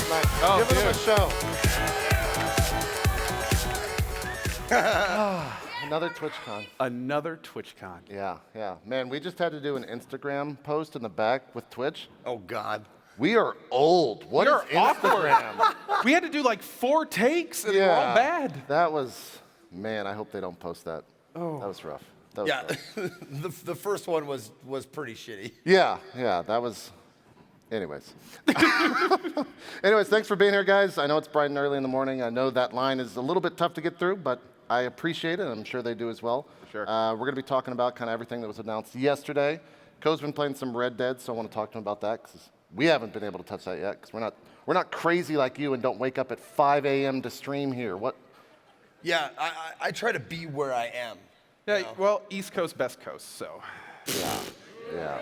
tonight. Oh, Give them a show. Another TwitchCon. Another TwitchCon. Yeah. Man, we just had to do an Instagram post in the back with Twitch. Oh, God. We are old. What is Instagram? We had to do like 4 takes, and they were all bad. That was, man, I hope they don't post that. Oh. That was rough. That was rough. the first one was pretty shitty. Yeah, that was, anyways. Anyways, thanks for being here, guys. I know it's bright and early in the morning. I know that line is a little bit tough to get through, but I appreciate it. I'm sure they do as well. Sure. We're going to be talking about kind of everything that was announced yesterday. Co's been playing some Red Dead, so I want to talk to him about that, because we haven't been able to touch that yet, because we're not crazy like you and don't wake up at 5 a.m. to stream here. What? Yeah, I try to be where I am. Yeah, well, East Coast, Best Coast, so. Yeah.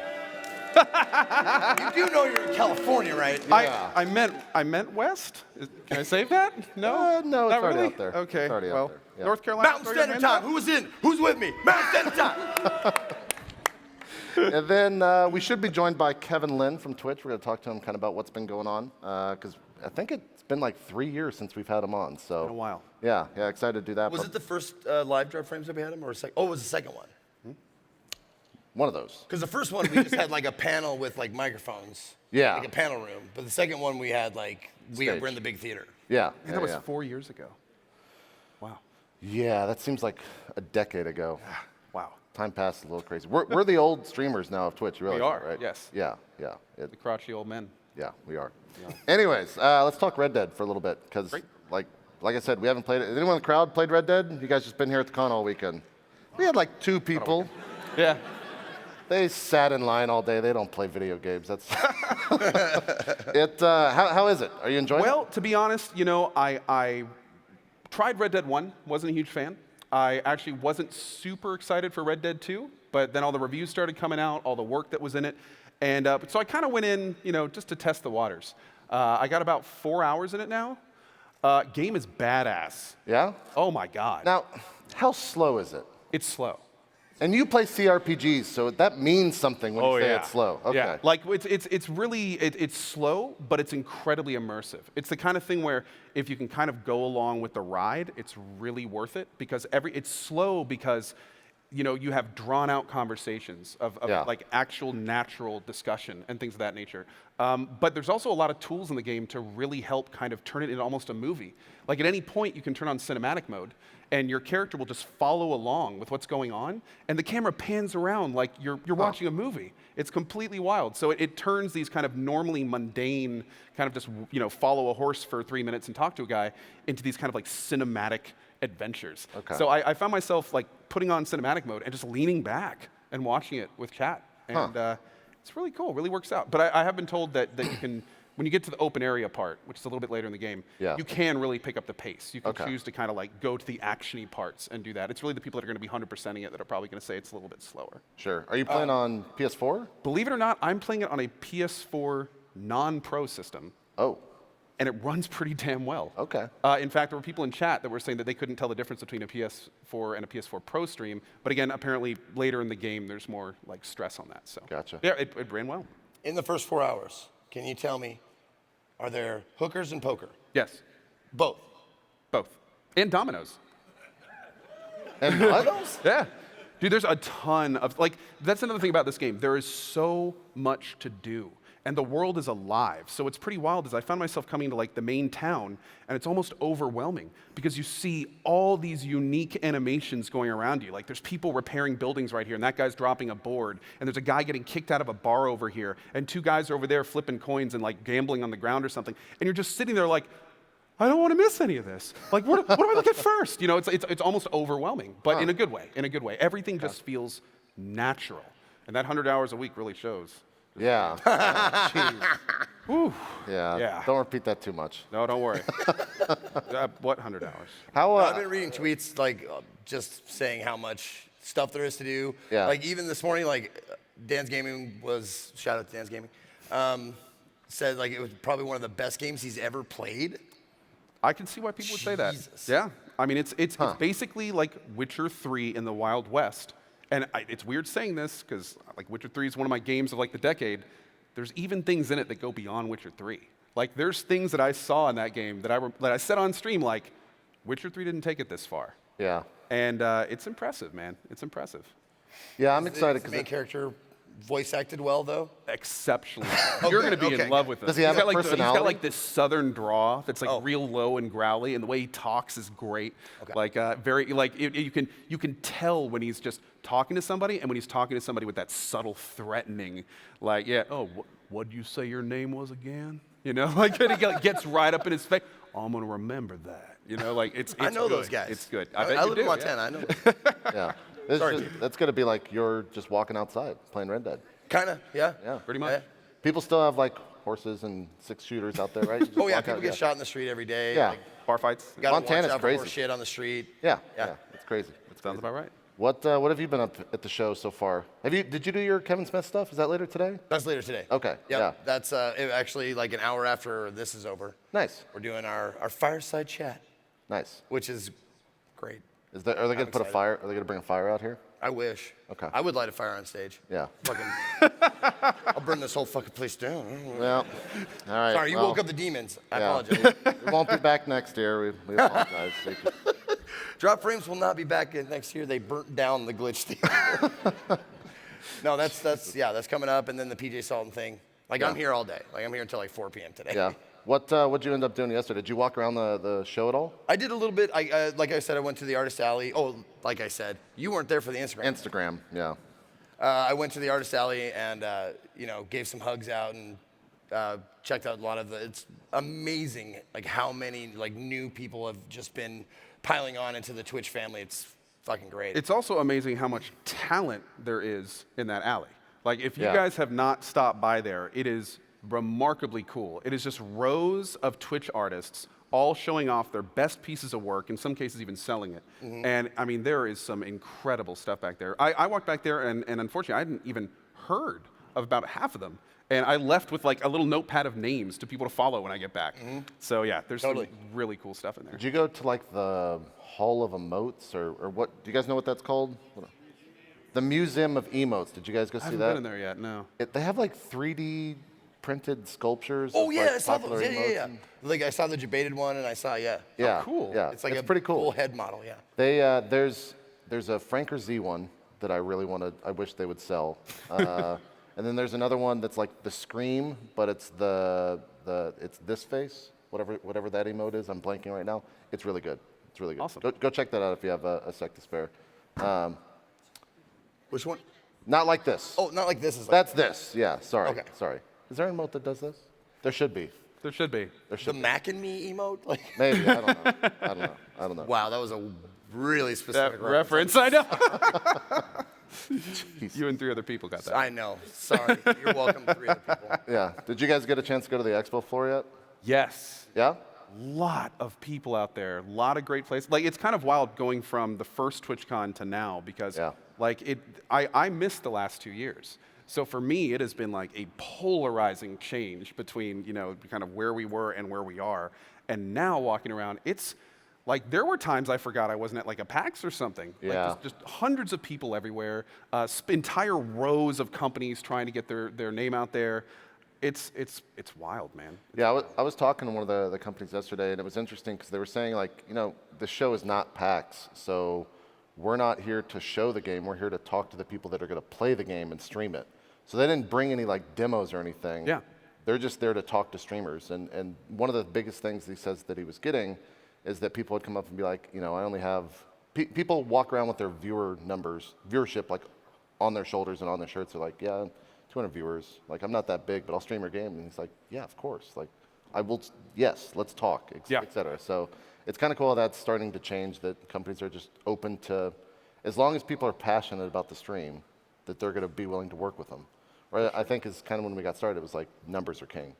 You do know you're in California, right? Yeah. I meant West. Can I save that? No. No, it's Not already really? out there. Okay. It's already well, out there. Yeah. North Carolina. Mountain Standard Time. Who's in? Who's with me? Mountain Standard Time. And then we should be joined by Kevin Lin from Twitch. We're going to talk to him kind of about what's been going on, because I think it's been like 3 years since we've had him on. So Been a while. Yeah, excited to do that. Was it the first live drop frames that we had him, or it was the second one? One of those. Because the first one we just had like a panel with like microphones. Yeah. Like a panel room. But the second one we had like Stage. we're in the big theater. Yeah. And that was 4 years ago. Wow. Yeah, that seems like a decade ago. Wow. Time passed a little crazy. We're the old streamers now of Twitch. You realize We are, that, right? yes. Yeah. The crotchety old men. Yeah, we are. Anyways, let's talk Red Dead for a little bit, because Great. like I said, we haven't played it. Anyone in the crowd played Red Dead? You guys just been here at the con all weekend. We had like 2 people. Yeah. They sat in line all day. They don't play video games. That's it. How is it? Are you enjoying it? Well, to be honest, I tried Red Dead 1, wasn't a huge fan. I actually wasn't super excited for Red Dead 2, but then all the reviews started coming out, all the work that was in it. And so I kind of went in, just to test the waters. I got about 4 hours in it now. Game is badass. Yeah? Oh my God. Now, how slow is it? It's slow. And you play CRPGs, so that means something when you say it's slow. Okay. Yeah, like it's really it's slow, but it's incredibly immersive. It's the kind of thing where if you can kind of go along with the ride, it's really worth it, because it's slow because you have drawn out conversations of like actual natural discussion and things of that nature. But there's also a lot of tools in the game to really help kind of turn it into almost a movie. Like at any point you can turn on cinematic mode and your character will just follow along with what's going on, and the camera pans around like you're watching a movie. It's completely wild. So it turns these kind of normally mundane, kind of just follow a horse for 3 minutes and talk to a guy, into these kind of like cinematic adventures. Okay. So I found myself like putting on cinematic mode and just leaning back and watching it with chat. And it's really cool, really works out. But I have been told that you can, when you get to the open area part, which is a little bit later in the game, you can really pick up the pace. You can choose to kind of like go to the action-y parts and do that. It's really the people that are going to be 100%ing it that are probably going to say it's a little bit slower. Sure. Are you playing on PS4? Believe it or not, I'm playing it on a PS4 non-pro system. Oh. And it runs pretty damn well. Okay. In fact, there were people in chat that were saying that they couldn't tell the difference between a PS4 and a PS4 Pro stream. But again, apparently later in the game, there's more like stress on that. So Gotcha. yeah, it ran well. In the first 4 hours, can you tell me, are there hookers and poker? Yes, Both. both. And dominoes. And what? Yeah. Dude, there's a ton of, that's another thing about this game. There is so much to do. And the world is alive. So what's pretty wild is I found myself coming to like the main town, and it's almost overwhelming because you see all these unique animations going around you. Like there's people repairing buildings right here, and that guy's dropping a board, and there's a guy getting kicked out of a bar over here, and 2 guys are over there flipping coins and like gambling on the ground or something. And you're just sitting there like, I don't want to miss any of this. Like, what do I look at first? It's almost overwhelming, but in a good way, Everything just feels natural. And that 100 hours a week really shows. Yeah. Jeez. Whew. Yeah. Don't repeat that too much. No, don't worry. What 100 hours? How? I've been reading tweets like just saying how much stuff there is to do. Yeah. Like even this morning, like Dan's Gaming was, shout out to Dan's Gaming, said like it was probably one of the best games he's ever played. I can see why people would say that. Jesus. Yeah. I mean, it's basically like Witcher 3 in the Wild West. And it's weird saying this because like Witcher 3 is one of my games of like the decade. There's even things in it that go beyond Witcher 3. Like, there's things that I saw in that game that I said on stream, like, Witcher 3 didn't take it this far. Yeah. And it's impressive, man. It's impressive. Yeah, I'm excited Is the because main character voice acted well, though? Exceptionally. You're going to be in love with him. Does he have a He's got personality? like this southern draw that's like real low and growly, and the way he talks is great. Okay. Like very like you can tell when he's just talking to somebody, and when he's talking to somebody with that subtle threatening, like what'd you say your name was again? You know, like and he gets right up in his face. Oh, I'm gonna remember that. You know, like it's I know good. those guys. It's good. I bet you live do, in Montana. I know. yeah, Sorry. that's gonna be like you're just walking outside playing Red Dead. Kind of, yeah. Yeah, Pretty much. Yeah. people still have like horses and 6-shooters out there, right? You just Oh yeah, walk people out, get shot in the street every day. Yeah. Like, Bar fights. gotta Montana's watch out for crazy. horse shit on the street. Yeah, Yeah. yeah, it's crazy. Sounds about right. What have you been up at the show so far? Did you do your Kevin Smith stuff? Is that later today? That's later today. Okay, Yep. yeah. That's actually like an hour after this is over. Nice, We're doing our fireside chat, nice. which is great. Are they going to put a excited. fire? Are they going to bring a fire out here? I wish. Okay. I would light a fire on stage. Yeah. Fucking. I'll burn this whole fucking place down. Well, all right. Sorry, you well, woke up the demons. I yeah. apologize. We won't be back next year. We apologize. Drop Frames will not be back next year. They burnt down the glitch theater. No, that's coming up, and then the PJ Salton thing. Like I'm here all day. Like I'm here until like 4 p.m. today. Yeah. What'd you end up doing yesterday? Did you walk around the show at all? I did a little bit. Like I said, I went to the Artist Alley. Oh, like I said, you weren't there for the Instagram. Instagram. Yeah. I went to the Artist Alley and gave some hugs out and checked out a lot of the. It's amazing, like how many like new people have just been piling on into the Twitch family. It's fucking great. It's also amazing how much talent there is in that alley. Like, if you Yeah. guys have not stopped by there, it is remarkably cool. It is just rows of Twitch artists all showing off their best pieces of work, in some cases even selling it. And I mean, there is some incredible stuff back there. I walked back there, and unfortunately, I hadn't even heard of about half of them. And I left with like a little notepad of names to people to follow when I get back. So yeah, there's Totally. some really cool stuff in there. Did you go to like the Hall of Emotes or what? Do you guys know what that's called? The Museum of Emotes. Did you guys go I see haven't that? been in there yet, no. They have like 3D printed sculptures. Oh of, yeah, like, I saw popular those. Yeah, emotes yeah. and- Like I saw the debated one, and I saw Yeah. cool. Yeah. It's like a pretty cool. full head model. Yeah. They there's a Franker Z one that I really I wish they would sell. And then there's another one that's like the Scream, but it's it's this face, whatever that emote is. I'm blanking right now. It's really good. It's really good. Awesome. Go check that out if you have a sec to spare. Which one? Not like this. Oh, not like this. Is like That's this. Yeah. Sorry. Okay. Sorry. Is there an emote that does this? There should be. There should be. There the should be. Mac and Me emote. Like. Maybe. I don't know. I don't know. Wow, that was a really specific That reference, I know. Jeez. You and 3 other people got that. I know. Sorry. You're welcome, 3 other people. Yeah. Did you guys get a chance to go to the Expo Floor yet? Yes. Yeah. Lot of people out there, a lot of great places. Like, it's kind of wild going from the first TwitchCon to now because Yeah. like I missed the last 2 years. So for me, it has been like a polarizing change between, kind of where we were and where we are. And now walking around, it's like there were times I forgot I wasn't at like a PAX or something. Yeah. Like just hundreds of people everywhere, entire rows of companies trying to get their name out there. It's wild, man. Yeah, I was talking to one of the companies yesterday, and it was interesting because they were saying, like, the show is not PAX, so we're not here to show the game. We're here to talk to the people that are going to play the game and stream it. So they didn't bring any, like, demos or anything. Yeah. They're just there to talk to streamers. And one of the biggest things he says that he was getting is that people would come up and be like, I only have... people walk around with their viewership, like, on their shoulders and on their shirts. They're like, yeah, 200 viewers. Like, I'm not that big, but I'll stream your game. And he's like, yeah, of course. Like, I will, yes, let's talk, et cetera. So it's kind of cool how that's starting to change, that companies are just open to, as long as people are passionate about the stream, that they're going to be willing to work with them. Right? I think is kind of when we got started, it was like numbers are king.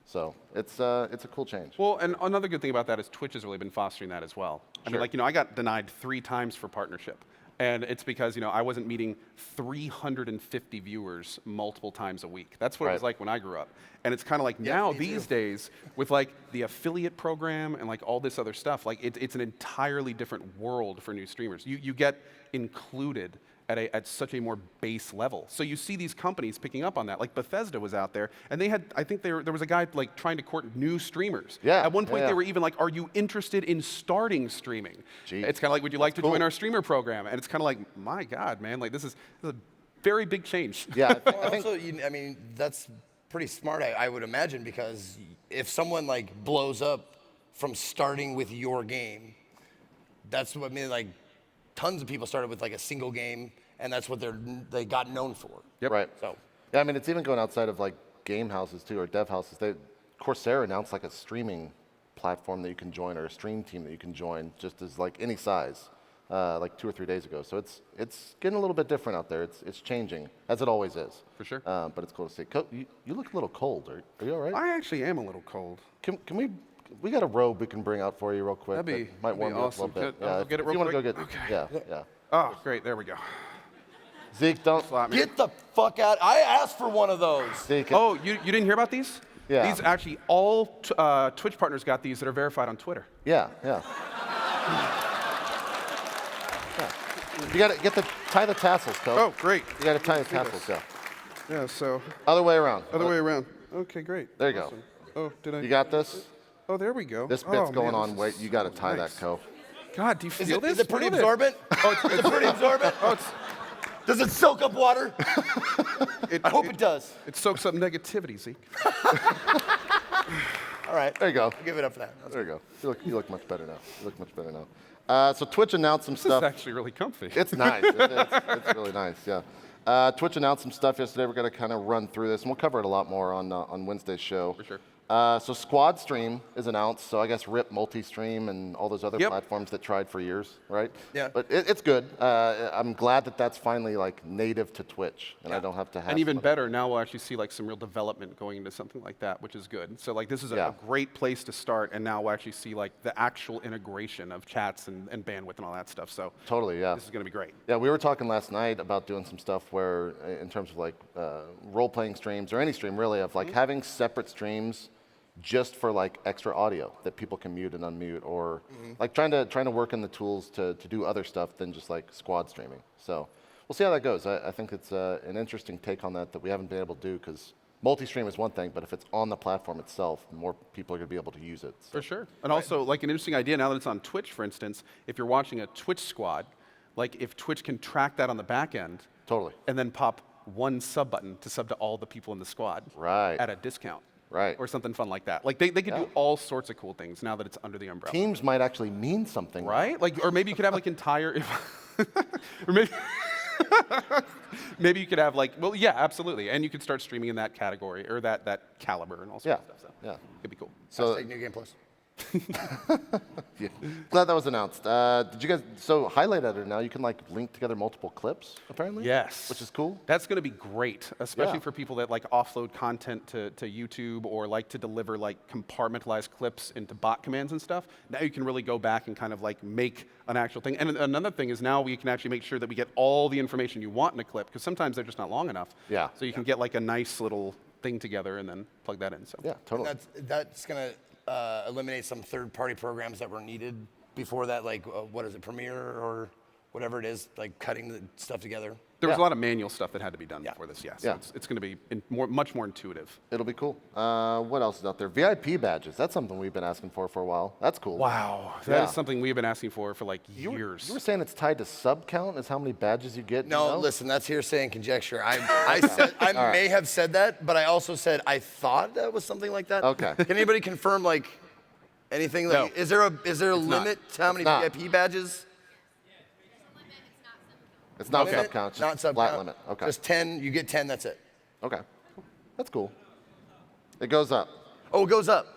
So it's a cool change. Well, and another good thing about that is Twitch has really been fostering that as well. I mean, Sure. I got denied 3 times for partnership. And it's because, I wasn't meeting 350 viewers multiple times a week. That's what it was Right. like when I grew up. And it's kind of like now these days with like the affiliate program and like all this other stuff, like it's an entirely different world for new streamers. You get included at such a more base level. So you see these companies picking up on that. Like Bethesda was out there, and they had, I think there was a guy like trying to court new streamers. Yeah. At one point, yeah. they were even like, "Are you interested in starting streaming?" Gee. It's kind of like, "Would you like to cool. join our streamer program?" And it's kind of like, my God, man, like this is a very big change. Yeah, I Well, think also, I mean, that's pretty smart, I would imagine, because if someone like blows up from starting with your game, that's what I mean. Like, tons of people started with like a single game, and that's what they got known for. Yep. right. So, Yeah, I mean, it's even going outside of like game houses too, or dev houses. Coursera announced like a streaming platform that you can join, or a stream team that you can join, just as like any size, like 2 or 3 days ago. So it's getting a little bit different out there. It's changing, as it always is. For sure. But it's cool to see. You look a little cold. Are you all right? I actually am a little cold. Can we got a robe we can bring out for you real quick? That'd that might warm you awesome. up a little bit. Could- I'll if get it if real you want to quick. go get, Okay. yeah. Oh, great. There we go. Zeke, don't. Slap me. get the fuck out! I asked for one of those. Zeke, Oh, you didn't hear about these? Yeah. These actually, all Twitch partners got these that are verified on Twitter. yeah. You got to tie the tassels, Coach. Oh, great. You got to tie the tassels, yeah. Yeah, so Other way around. other way around. Okay, great. There you go. Awesome. Oh, did I? You got this? Oh, there we go. This Oh, bit's man, going this on. is Wait, you got to tie nice. that, Co. God, do you Is feel it, this? is it pretty Look at absorbent? Is it pretty absorbent? Oh, Does it soak up water? I hope it does. it soaks up negativity, Zeke. All right. There you go. I'll give it up for that. There you go. You look much better now. So Twitch announced some This stuff. is actually really comfy. It's nice. It's really nice, yeah. Twitch announced some stuff yesterday. We're going to kind of run through this, and we'll cover it a lot more on Wednesday's show. For sure. So Squad Stream is announced. So I guess RIP multi-stream and all those other Yep. platforms that tried for years, right? Yeah. But it's good. I'm glad that that's finally like native to Twitch, and I don't have to have. And even some other- better, now we'll actually see like some real development going into something like that, which is good. So like this is Yeah. a great place to start, and now we'll actually see like the actual integration of chats and bandwidth and all that stuff. So Totally, yeah. this is going to be great. Yeah, we were talking last night about doing some stuff where, in terms of like role-playing streams or any stream really, of like having separate streams just for like extra audio that people can mute and unmute, or like trying to work in the tools to do other stuff than just like squad streaming. So we'll see how that goes. I think it's an interesting take on that we haven't been able to do, because multi-stream is one thing, but if it's on the platform itself, more people are going to be able to use it. So. For sure. And also, like an interesting idea now that it's on Twitch, for instance, if you're watching a Twitch squad, like if Twitch can track that on the back end Totally. and then pop one sub button to sub to all the people in the squad Right. at a discount. Right. Or something fun like that. Like they could Yeah. do all sorts of cool things now that it's under the umbrella. Teams might actually mean something. Right? Like, or maybe you could have like entire, or maybe, maybe you could have like, well, yeah, absolutely. And you could start streaming in that category or that caliber and all sorts Yeah. of stuff. So Yeah. it'd be cool. So Hashtag New Game Plus. yeah. Glad that was announced. Did you guys, so Highlight Editor now, you can like link together multiple clips, apparently? Yes. Which is cool. That's going to be great, especially Yeah. for people that like offload content to YouTube or like to deliver like compartmentalized clips into bot commands and stuff. Now you can really go back and kind of like make an actual thing. And another thing is now we can actually make sure that we get all the information you want in a clip, because sometimes they're just not long enough. Yeah. So you can get like a nice little thing together and then plug that in. So Yeah, totally. That's going to eliminate some third-party programs that were needed before that, like, what is it, Premiere or whatever it is, like cutting the stuff together. there was Yeah. a lot of manual stuff that had to be done before this. Yes. Yeah. It's going to be much more intuitive. It'll be cool. What else is out there? VIP badges. That's something we've been asking for a while. That's cool. Wow. That Yeah. is something we've been asking for like You years. were saying it's tied to sub count, is how many badges you get? No, you know? listen, that's hearsay and conjecture. I may have said that, but I also said I thought that was something like that. Okay. Can anybody confirm, like, anything? No. Like, is there a limit to how many not. VIP badges? It's not Limit? sub count, Not just sub flat count. limit. Okay. Just 10. You get 10. That's it. Okay. That's cool. It goes up. Oh, it goes up.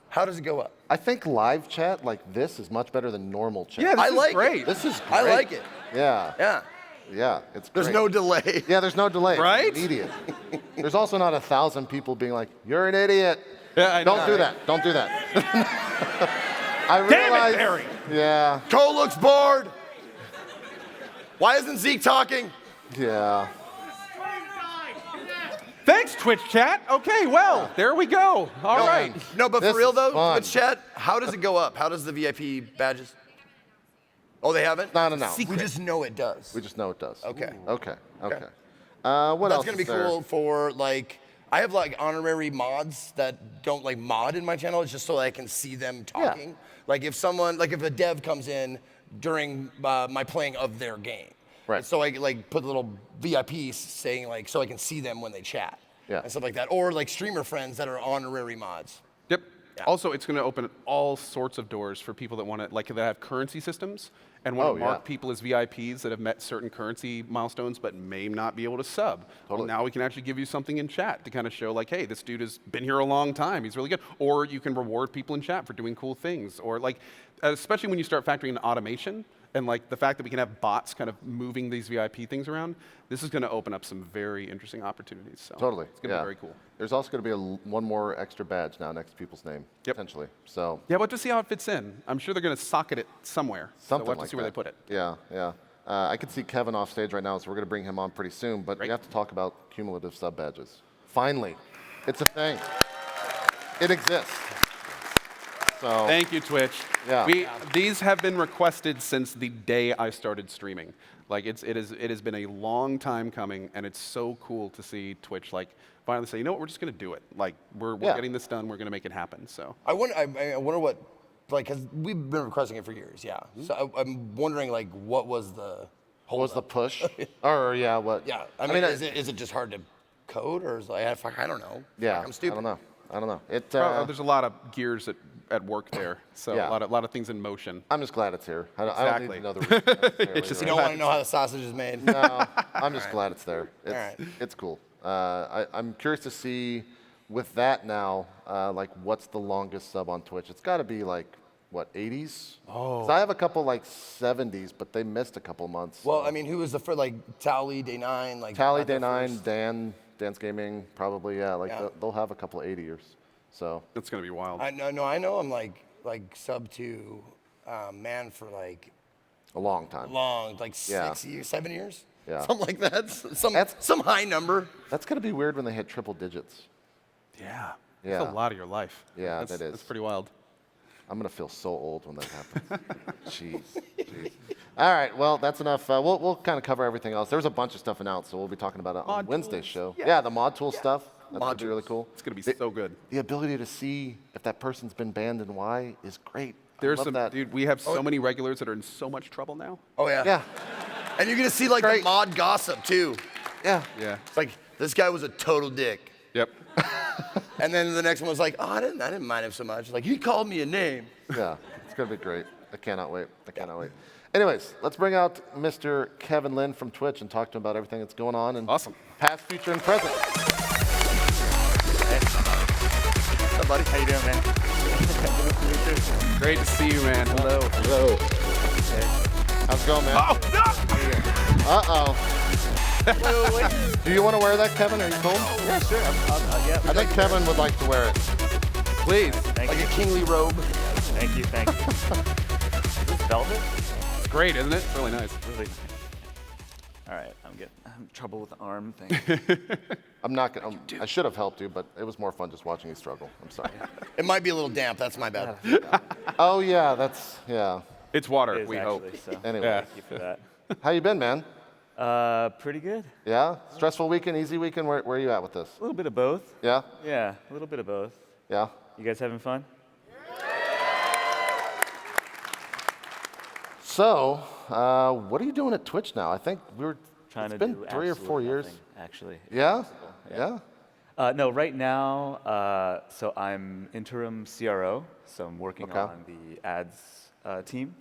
How does it go up? I think live chat like this is much better than normal chat. Yeah, this I is like great. it. This is I great. like it. Yeah. Yeah. Yeah. It's There's great. no delay. Yeah, there's no delay. It's Right? immediate. There's also not 1,000 people being like, "You're an idiot." Yeah, I know, Don't do right? that. Don't do that. I Damn it, realize. Harry. Yeah. Cole looks bored. Why isn't Zeke talking? Yeah. Thanks, Twitch chat. Okay, well, there we go. All right. No, but This for real is though, fun. Twitch chat, how does it go up? How does the VIP badges? Oh, they haven't? Not announced. We just know it does. We just know it does. Okay. Okay. Okay. What else That's gonna be is there? cool for like, I have like honorary mods that don't like mod in my channel. It's just so I can see them talking. Like if someone, like if a dev comes in during my playing of their game. Right. So I like put little VIPs saying like, so I can see them when they chat. Yeah. And stuff like that. Or like streamer friends that are honorary mods. Yep. Yeah. Also, it's going to open all sorts of doors for people that want to, like, that have currency systems and want to mark people as VIPs that have met certain currency milestones but may not be able to sub. Well, now we can actually give you something in chat to kind of show, like, hey, this dude has been here a long time. He's really good. Or you can reward people in chat for doing cool things. Or, like, especially when you start factoring in automation and, like, the fact that we can have bots kind of moving these VIP things around, this is going to open up some very interesting opportunities. So Totally. It's going to be very cool. There's also going to be one more extra badge now next to people's name, potentially. So yeah, we'll have to see how it fits in. I'm sure they're going to socket it somewhere. something so we'll have like to see where they put it. Yeah, yeah. I can see Kevin off stage right now, so we're going to bring him on pretty soon. But we have to talk about cumulative sub badges. Finally, it's a thing. It exists. So Thank you, Twitch. Yeah. These have been requested since the day I started streaming. Like it has been a long time coming, and it's so cool to see Twitch like finally say, you know what, we're just going to do it. Like we're getting this done. We're going to make it happen. So I wonder what, like, because we've been requesting it for years, yeah. So I'm wondering, like, what was the what was the push? Or yeah, what? Yeah, I mean, is it just hard to code, or is it like, I don't know. Yeah, Like, I'm stupid. I don't know. It. there's a lot of gears at work there. So Yeah. a lot of things in motion. I'm just glad it's here. I don't Exactly. need to know the reason necessarily, It's just You right? don't want to know how the sausage is made. No, I'm just glad it's there. It's, right. it's cool. I'm curious to see with that now, like what's the longest sub on Twitch? It's got to be like, what, 80s? Oh. 'Cause I have a couple like 70s, but they missed a couple months. Well, I mean, who was the first, like, Tally, Day 9? Like, Tally, not the Day 9, first- Dance Gaming, probably, yeah. Like Yeah. they'll have a couple 80ers. So It's going to be wild. I know I'm like sub to man for like a long time. long, like Yeah. 6 years, 7 years? Yeah. Something like that. That's- Some high number. That's gonna be weird when they hit triple digits. Yeah. Yeah. That's a lot of your life. Yeah, that is. That's pretty wild. I'm gonna feel so old when that happens. Jeez. All right, well, that's enough. We'll kind of cover everything else. There's a bunch of stuff announced, so we'll be talking about it on Mod Wednesday's tools. show. Yeah, the mod tool stuff. That's gonna be Mod really cool. It's going to be so good. The ability to see if that person's been banned and why is great. I There's love some, that. dude, we have so many regulars that are in so much trouble now. Oh, yeah. Yeah, And you're going to see, like, Great. the mod gossip, too. yeah. Yeah. It's like, this guy was a total dick. Yep. And then the next one was like, oh, I didn't mind him so much. Like, he called me a name. Yeah, it's gonna be great. I cannot wait. Anyways, let's bring out Mr. Kevin Lin from Twitch and talk to him about everything that's going on and Awesome. past, future, and present. What's up, buddy? How you doing, man? Great to see you, man. Hello. Hello. How's it going, man? Oh, no! Uh-oh. Wait. Do you want to wear that, Kevin? Are you cold? Yeah, sure. Yeah. I think Kevin would like to wear it. Please. Like a kingly robe. Thank you. Is this velvet? It's great, isn't it? It's really nice. Really? All right, I'm having trouble with the arm thing. I'm not gonna. I should have helped you, but it was more fun just watching you struggle. I'm sorry. It might be a little damp. That's my bad. Oh yeah, yeah. It's water, It is we actually, hope. so Anyway, Yeah. thank you for that. how you been, man? Pretty good. Yeah. Stressful weekend, easy weekend. Where are you at with this? A little bit of both. Yeah. Yeah, a little bit of both. Yeah. You guys having fun? So, what are you doing at Twitch now? I think Trying it's to been do 3 or 4 absolutely years. nothing, actually. Yeah. Yeah. No, right now, so I'm interim CRO, so I'm working Okay. on the ads team.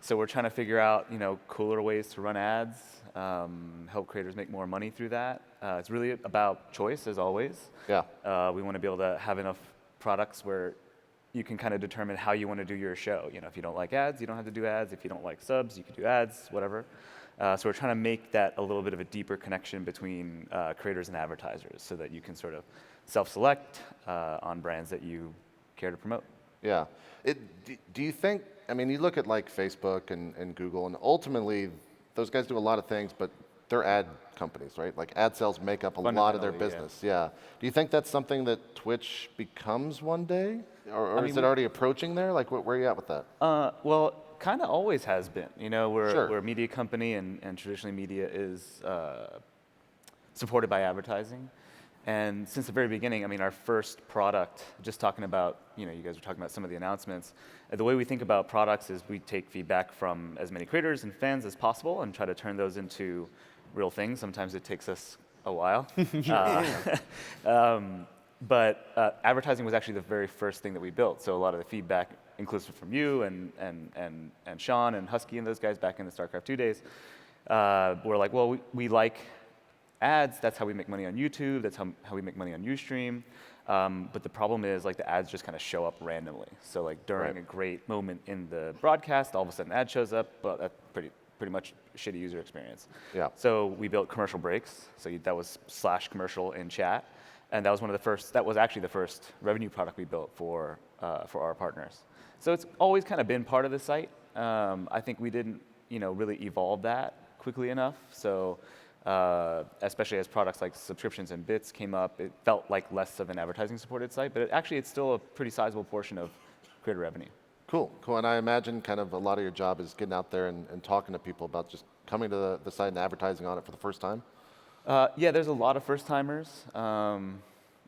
So we're trying to figure out, cooler ways to run ads, help creators make more money through that. It's really about choice, as always. Yeah. We want to be able to have enough products where you can kind of determine how you want to do your show. If you don't like ads, you don't have to do ads. If you don't like subs, you can do ads, whatever. So we're trying to make that a little bit of a deeper connection between creators and advertisers so that you can sort of self-select on brands that you care to promote. Yeah. Do you think, I mean, you look at like Facebook and Google, and ultimately those guys do a lot of things, but they're ad companies, right? Like ad sales make up a lot of their Fundamentally, business. Yeah. Do you think that's something that Twitch becomes one day? Or I is mean, it already approaching there? Like, where are you at with that? Well, Kind of always has been. You know, Sure. we're a media company, and traditionally media is supported by advertising. And since the very beginning, I mean, our first product, just talking about, you know, you guys were talking about some of the announcements. The way we think about products is we take feedback from as many creators and fans as possible and try to turn those into real things. Sometimes it takes us a while. But advertising was actually the very first thing that we built. So a lot of the feedback, inclusive from you and Sean and Husky and those guys back in the StarCraft 2 days, were like, well, we like ads. That's how we make money on YouTube. That's how we make money on Ustream. But the problem is, like, the ads just kind of show up randomly. So like during a great moment in the broadcast, all of a sudden an ad shows up. But that's pretty much shitty user experience. Yeah. So we built commercial breaks. So that was /commercial in chat. And that was that was actually the first revenue product we built for our partners. So it's always kind of been part of the site. I think we didn't, you know, really evolve that quickly enough. So especially as products like subscriptions and bits came up, it felt like less of an advertising supported site, but it's still a pretty sizable portion of creator revenue. Cool. And I imagine kind of a lot of your job is getting out there and talking to people about just coming to the site and advertising on it for the first time. Yeah, there's a lot of first timers.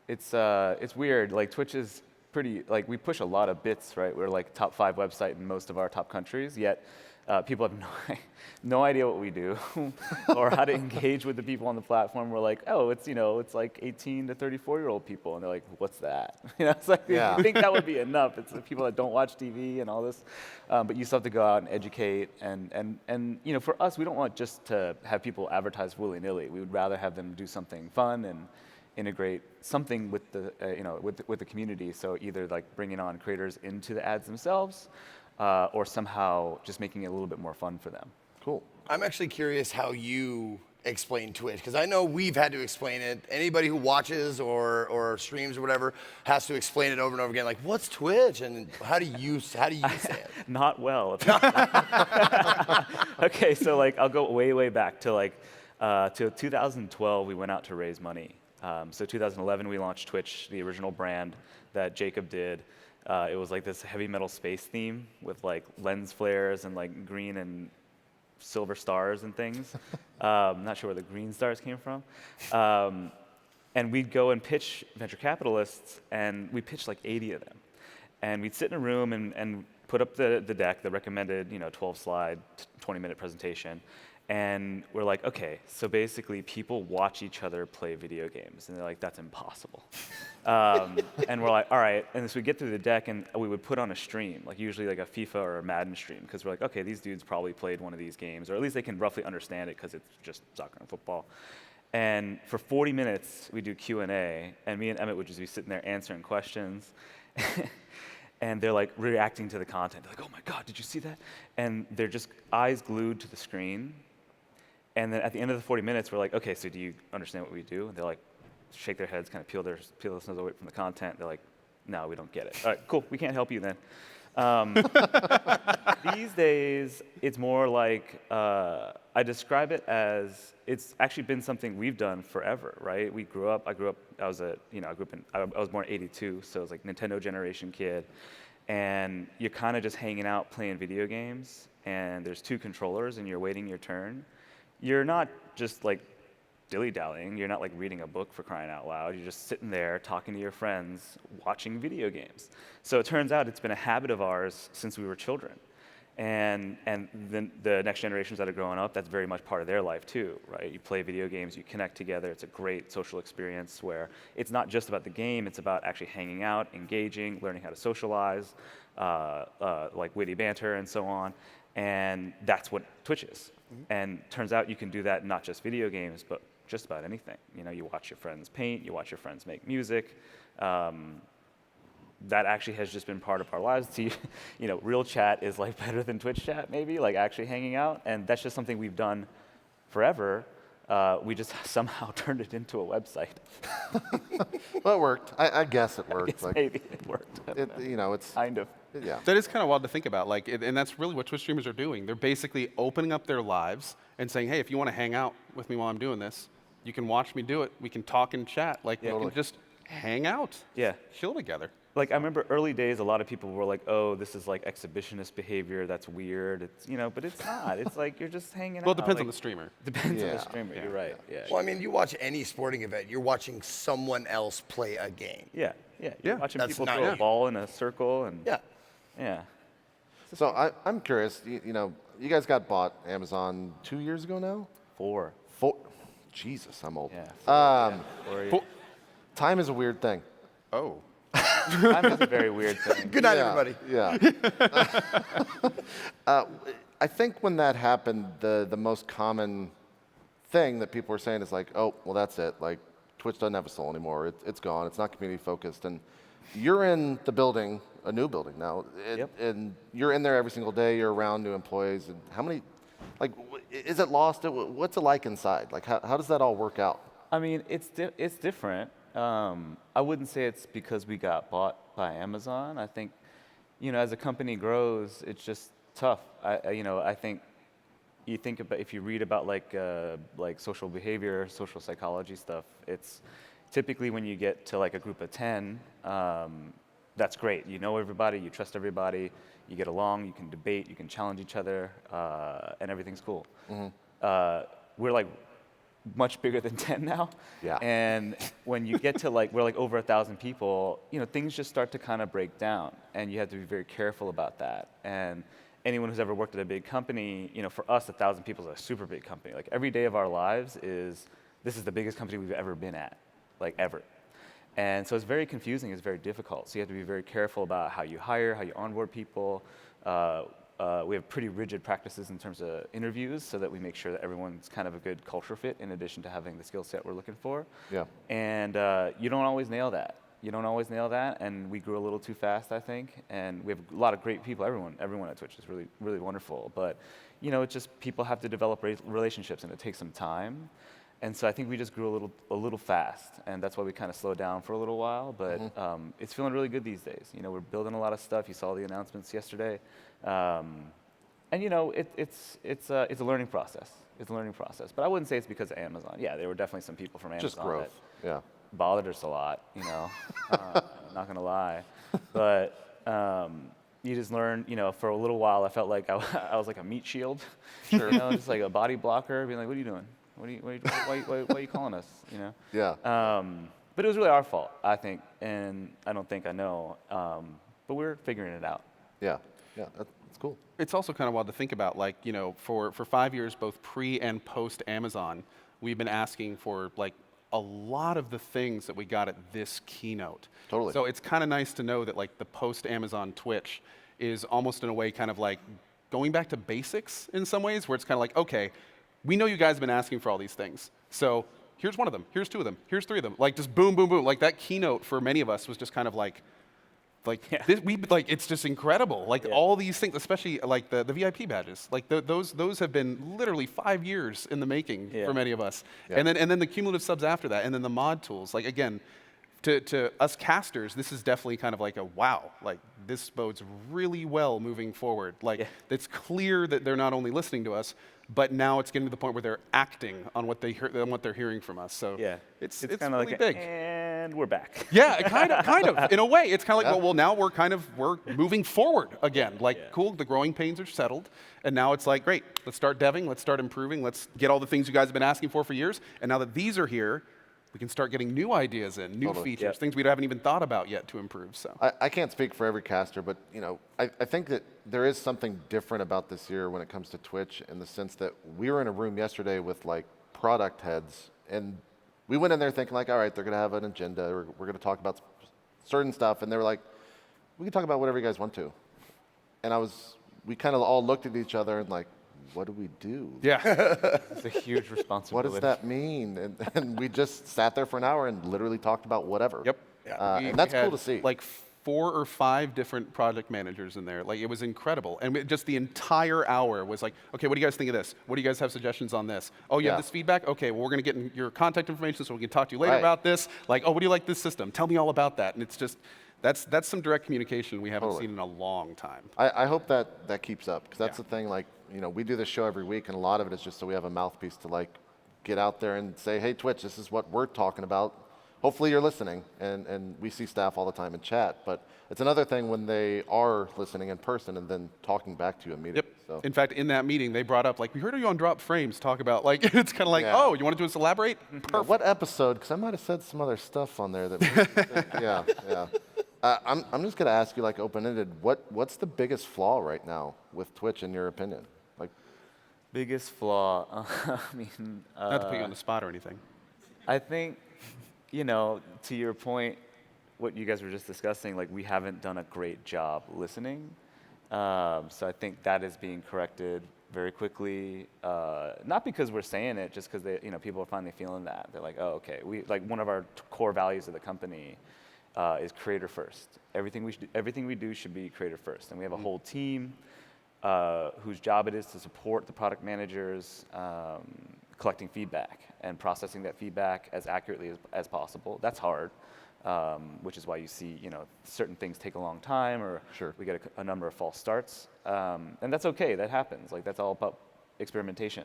It's weird. Like Twitch is pretty, like, we push a lot of bits, right? We're like top 5 website in most of our top countries, yet people have no idea what we do or how to engage with the people on the platform. We're like, oh, it's like 18 to 34-year-old people, and they're like, what's that? You know, it's like, you think that would be enough. It's the people that don't watch TV and all this, but you still have to go out and educate. And you know, for us, we don't want just to have people advertise willy-nilly. We would rather have them do something fun and integrate something with the with the community. So either like bringing on creators into the ads themselves, or somehow just making it a little bit more fun for them. Cool. I'm actually curious how you explain Twitch, because I know we've had to explain it. Anybody who watches or streams or whatever has to explain it over and over again. Like, what's Twitch, and how do you say it? Not well. Okay, so like I'll go way back to like to 2012. We went out to raise money. So 2011 we launched Twitch, the original brand that Jacob did. It was like this heavy metal space theme with like lens flares and like green and silver stars and things. I'm not sure where the green stars came from. And we'd go and pitch venture capitalists, and we pitched like 80 of them. And we'd sit in a room and put up the deck, the recommended 12-slide, 20-minute presentation. And we're like, okay, so basically people watch each other play video games. And they're like, that's impossible. And we're like, all right. And so we get through the deck, and we would put on a stream, like usually like a FIFA or a Madden stream, because we're like, okay, these dudes probably played one of these games, or at least they can roughly understand it because it's just soccer and football. And for 40 minutes, we do Q&A, and me and Emmett would just be sitting there answering questions. And they're like reacting to the content. They're like, oh my God, did you see that? And they're just eyes glued to the screen. And then at the end of the 40 minutes, we're like, okay, so do you understand what we do? And they're like, shake their heads, kind of peel their nose away from the content. They're like, no, we don't get it. All right, cool, we can't help you then. These days, it's more like, I describe it as, it's actually been something we've done forever, right? I was born in '82, so I was like Nintendo generation kid. And you're kind of just hanging out playing video games, and there's 2 controllers, and you're waiting your turn. You're not just like dilly-dallying. You're not like reading a book, for crying out loud. You're just sitting there talking to your friends, watching video games. So it turns out it's been a habit of ours since we were children. And then the next generations that are growing up, that's very much part of their life too, right? You play video games, you connect together. It's a great social experience where it's not just about the game, it's about actually hanging out, engaging, learning how to socialize, like witty banter and so on. And that's what Twitch is. And turns out you can do that not just video games, but just about anything. You know, you watch your friends paint, you watch your friends make music. That actually has just been part of our lives. See, real chat is like better than Twitch chat, maybe, like actually hanging out. And that's just something we've done forever. We just somehow turned it into a website. Well, it worked. I guess it worked. Maybe it worked. It's kind of. Yeah. That is kind of wild to think about. And that's really what Twitch streamers are doing. They're basically opening up their lives and saying, hey, if you want to hang out with me while I'm doing this, you can watch me do it. We can talk and chat. Like, we can just hang out. Yeah. Chill together. Like, I remember early days, a lot of people were like, oh, this is like exhibitionist behavior, that's weird. It's, but it's not. It's like you're just hanging out. Well, it depends like, on the streamer. Depends on Yeah. the streamer, you're right. Yeah. Well, I mean, you watch any sporting event, you're watching someone else play a game. Yeah. You're watching That's people not throw a you. ball in a circle and Yeah. So I'm curious. You guys got bought Amazon 2 years ago now. 4. Jesus, I'm old. Yeah. 4 years. Time is a weird thing. Oh. Time is a very weird thing. Good night, everybody. Yeah. I think when that happened, the most common thing that people were saying is like, oh, well, that's it. Like, Twitch doesn't have a soul anymore. It's gone. It's not community focused. And you're in the building, a new building now, and you're in there every single day. You're around new employees. And how many, like, is it lost? What's it like inside? Like, how does that all work out? I mean, it's different. I wouldn't say it's because we got bought by Amazon. I think, as a company grows, it's just tough. I think you think about, if you read about like social behavior, social psychology stuff, it's typically when you get to like a group of 10, that's great. You know everybody, you trust everybody, you get along, you can debate, you can challenge each other, and everything's cool. We're like much bigger than 10 now. Yeah. And when you get to we're like over 1,000 people, things just start to kind of break down, and you have to be very careful about that. And anyone who's ever worked at a big company, for us, 1,000 people is a super big company. Like, every day of our lives this is the biggest company we've ever been at, like, ever. And so it's very confusing, it's very difficult. So you have to be very careful about how you hire, how you onboard people. We have pretty rigid practices in terms of interviews so that we make sure that everyone's kind of a good culture fit in addition to having the skill set we're looking for. Yeah. And you don't always nail that. And we grew a little too fast, I think. And we have a lot of great people. Everyone at Twitch is really, really wonderful. But, it's just people have to develop relationships, and it takes some time. And so I think we just grew a little fast, and that's why we kind of slowed down for a little while. But it's feeling really good these days. We're building a lot of stuff. You saw the announcements yesterday, and it's a learning process. It's a learning process. But I wouldn't say it's because of Amazon. Yeah, there were definitely some people from Amazon Just growth. that bothered us a lot. Not gonna lie, but you just learn. For a little while, I felt like I was like a meat shield. Sure. Just like a body blocker, being like, "What are you doing? Why are you calling us?" Yeah. But it was really our fault, I think, and I don't think I know. But we're figuring it out. Yeah. That's cool. It's also kind of wild to think about, for 5 years, both pre and post Amazon, we've been asking for a lot of the things that we got at this keynote. Totally. So it's kind of nice to know that the post Amazon Twitch is almost in a way kind of going back to basics in some ways, where it's kind of okay, we know you guys have been asking for all these things. So here's one of them, here's two of them, here's three of them. Just boom, boom, boom. That keynote for many of us was just kind of it's just incredible. All these things, especially the VIP badges. Those have been literally 5 years in the making for many of us. Yeah. And then the cumulative subs after that, and then the mod tools. Again, to us casters, this is definitely kind of a wow. This bodes really well moving forward. It's clear that they're not only listening to us, but now it's getting to the point where they're acting on what they're hearing from us. So it's kind of really big. And we're back. Yeah, kind of. In a way, it's kind of well, now we're moving forward again. Cool, the growing pains are settled, and now it's great. Let's start deving. Let's start improving. Let's get all the things you guys have been asking for years. And now that these are here, we can start getting new ideas in, new features, things we haven't even thought about yet to improve. So I can't speak for every caster, but I think that there is something different about this year when it comes to Twitch, in the sense that we were in a room yesterday with product heads, and we went in there thinking all right, they're gonna have an agenda, or we're gonna talk about certain stuff, and they were like, we can talk about whatever you guys want to. And we kind of all looked at each other and what do we do? yeah, It's a huge responsibility. What does that mean? And we just sat there for an hour and literally talked about whatever. yep. And that's cool to see. 4 or 5 different project managers in there. It was incredible. And just the entire hour was okay, what do you guys think of this? What do you guys have suggestions on this? Oh, you have this feedback? Okay, well, we're going to get your contact information so we can talk to you later about this. Oh, what do you like this system? Tell me all about that. And it's just, that's some direct communication we haven't seen in a long time. I hope that keeps up, because that's the thing. We do this show every week, and a lot of it is just so we have a mouthpiece to get out there and say, hey, Twitch, this is what we're talking about. hopefully you're listening, and we see staff all the time in chat, but it's another thing when they are listening in person and then talking back to you immediately. So. In fact, in that meeting, they brought up, like, we heard you on Drop Frames talk about, like, it's kind of like, Yeah. oh, you want to do us elaborate? Yeah, what episode? Because I might have said some other stuff on there that. Yeah. I'm just gonna ask you, like, open-ended. What's the biggest flaw right now with Twitch, in your opinion? Like, Biggest flaw, I mean, Not to put you on the spot or anything. I think, you know, to your point, what you guys were just discussing, like we haven't done a great job listening. So I think that is being corrected very quickly. Not because we're saying it, just because people are finally feeling that. They're like, oh, okay. One of our core values of the company is creator first. Everything we do should be creator first, and we have a whole team whose job it is to support the product managers, collecting feedback and processing that feedback as accurately as possible. That's hard, which is why you see certain things take a long time, or Sure. we get a number of false starts, and that's okay. That happens. Like that's all about experimentation.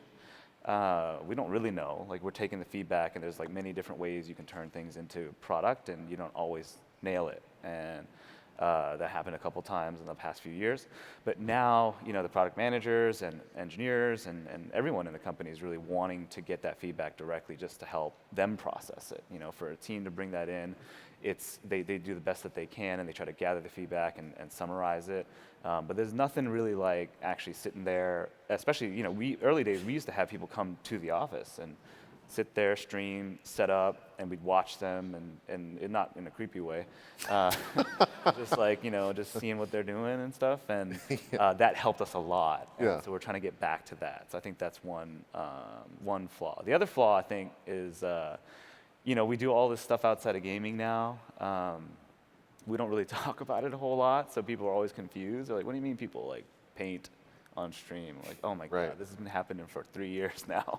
We don't really know. Like we're taking the feedback, and there's like many different ways you can turn things into product, and you don't always nail it. And that happened a couple times in the past few years. But now, the product managers and engineers and everyone in the company is really wanting to get that feedback directly just to help them process it. For a team to bring that in, they do the best that they can, and they try to gather the feedback and summarize it. But there's nothing really like actually sitting there, especially, early days, we used to have people come to the office and sit there, stream, set up, and we'd watch them, and not in a creepy way, just like, just seeing what they're doing and stuff, and that helped us a lot. Yeah. And so we're trying to get back to that. So I think that's one flaw. The other flaw, I think, is, we do all this stuff outside of gaming now. We don't really talk about it a whole lot, so people are always confused. They're like, what do you mean people, like, paint on stream? Like, oh my Right. God, this has been happening for 3 years now.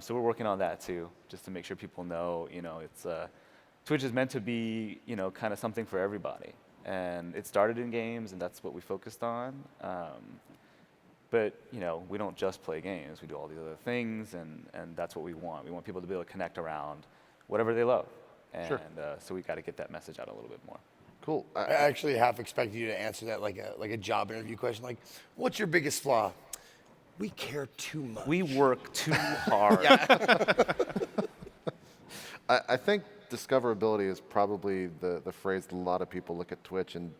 So we're working on that too, just to make sure people know, it's Twitch is meant to be, kind of something for everybody. And it started in games, and that's what we focused on. But we don't just play games. We do all these other things, and that's what we want. We want people to be able to connect around whatever they love. And Sure. so we got to get that message out a little bit more. cool. I actually half expected you to answer that like a job interview question, like, what's your biggest flaw? We care too much. We work too hard. I think discoverability is probably the phrase that a lot of people look at Twitch and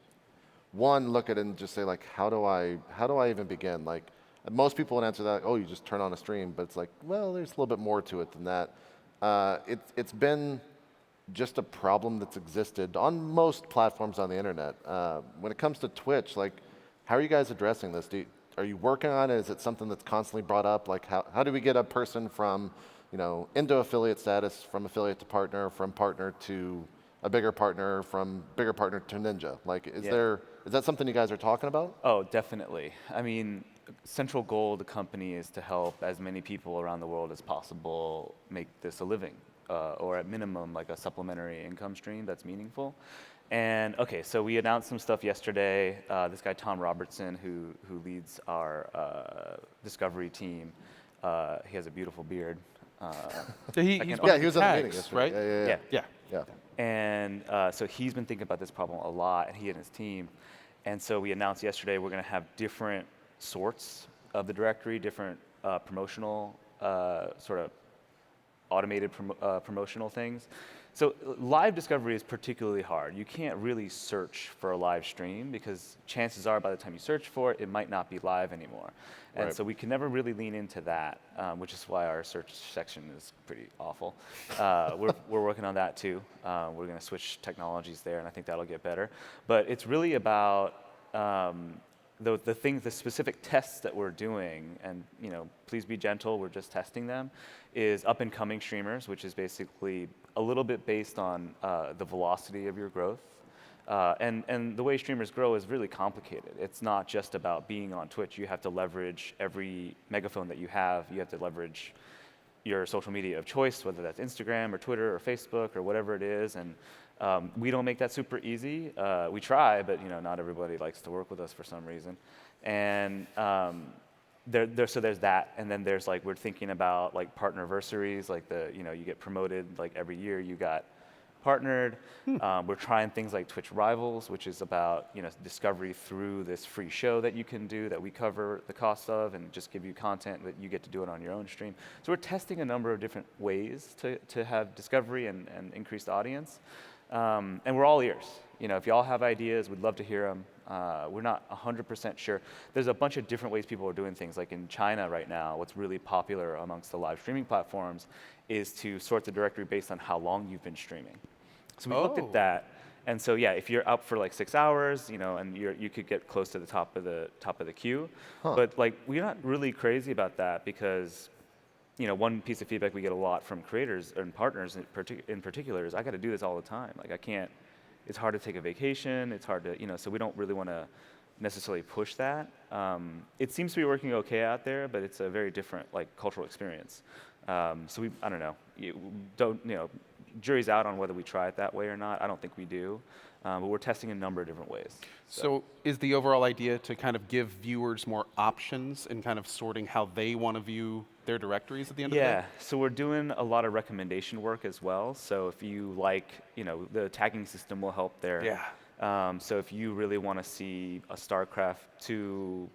look at it and just say, like, how do I even begin? Like, most people would answer that, oh, you just turn on a stream, but it's like, well, there's a little bit more to it than that. It's been just a problem that's existed on most platforms on the internet. When it comes to Twitch, like, how are you guys addressing this? Are you working on it? Is it something that's constantly brought up? Like, how do we get a person from, into affiliate status, from affiliate to partner, from partner to a bigger partner, from bigger partner to ninja? Like, is that something you guys are talking about? Oh, definitely. I mean, central goal of the company is to help as many people around the world as possible make this a living, or at minimum, like a supplementary income stream that's meaningful. And okay, so we announced some stuff yesterday. This guy, Tom Robertson, who leads our discovery team, he has a beautiful beard. He was He was on at the tags, meeting yesterday. right? Yeah. Yeah. And so he's been thinking about this problem a lot, and he and his team. And so we announced yesterday we're going to have different sorts of the directory, different promotional sort of automated promotional things. So live discovery is particularly hard. You can't really search for a live stream because chances are by the time you search for it, it might not be live anymore. And Right. so we can never really lean into that, which is why our search section is pretty awful. We're working on that too. We're going to switch technologies there, and I think that'll get better. But it's really about the specific tests that we're doing, and please be gentle, we're just testing them, is up and coming streamers, which is basically a little bit based on the velocity of your growth. And the way streamers grow is really complicated. It's not just about being on Twitch. You have to leverage every megaphone that you have. You have to leverage your social media of choice, whether that's Instagram or Twitter or Facebook or whatever it is. And we don't make that super easy. We try, but not everybody likes to work with us for some reason. And so there's that, and then there's like we're thinking about like partnerversaries, like you get promoted like every year. You got partnered. We're trying things like Twitch Rivals, which is about discovery through this free show that you can do that we cover the cost of and just give you content that you get to do it on your own stream. So we're testing a number of different ways to have discovery and increased audience. And we're all ears. If y'all have ideas, we'd love to hear them. We're not 100% sure. There's a bunch of different ways people are doing things. Like in China right now, what's really popular amongst the live streaming platforms is to sort the directory based on how long you've been streaming. So we looked at that. And so yeah, if you're up for like 6 hours, and you could get close to the top of the queue. But like we're not really crazy about that because one piece of feedback we get a lot from creators and partners in particular is I got to do this all the time. Like I can't. It's hard to take a vacation. It's hard to, so we don't really want to necessarily push that. It seems to be working okay out there, but it's a very different cultural experience. So I don't know. Jury's out on whether we try it that way or not. I don't think we do, but we're testing a number of different ways. So is the overall idea to kind of give viewers more options and kind of sorting how they want to view their directories at the end of the day? Yeah, so we're doing a lot of recommendation work as well. So if you the tagging system will help there. Yeah. So if you really want to see a StarCraft 2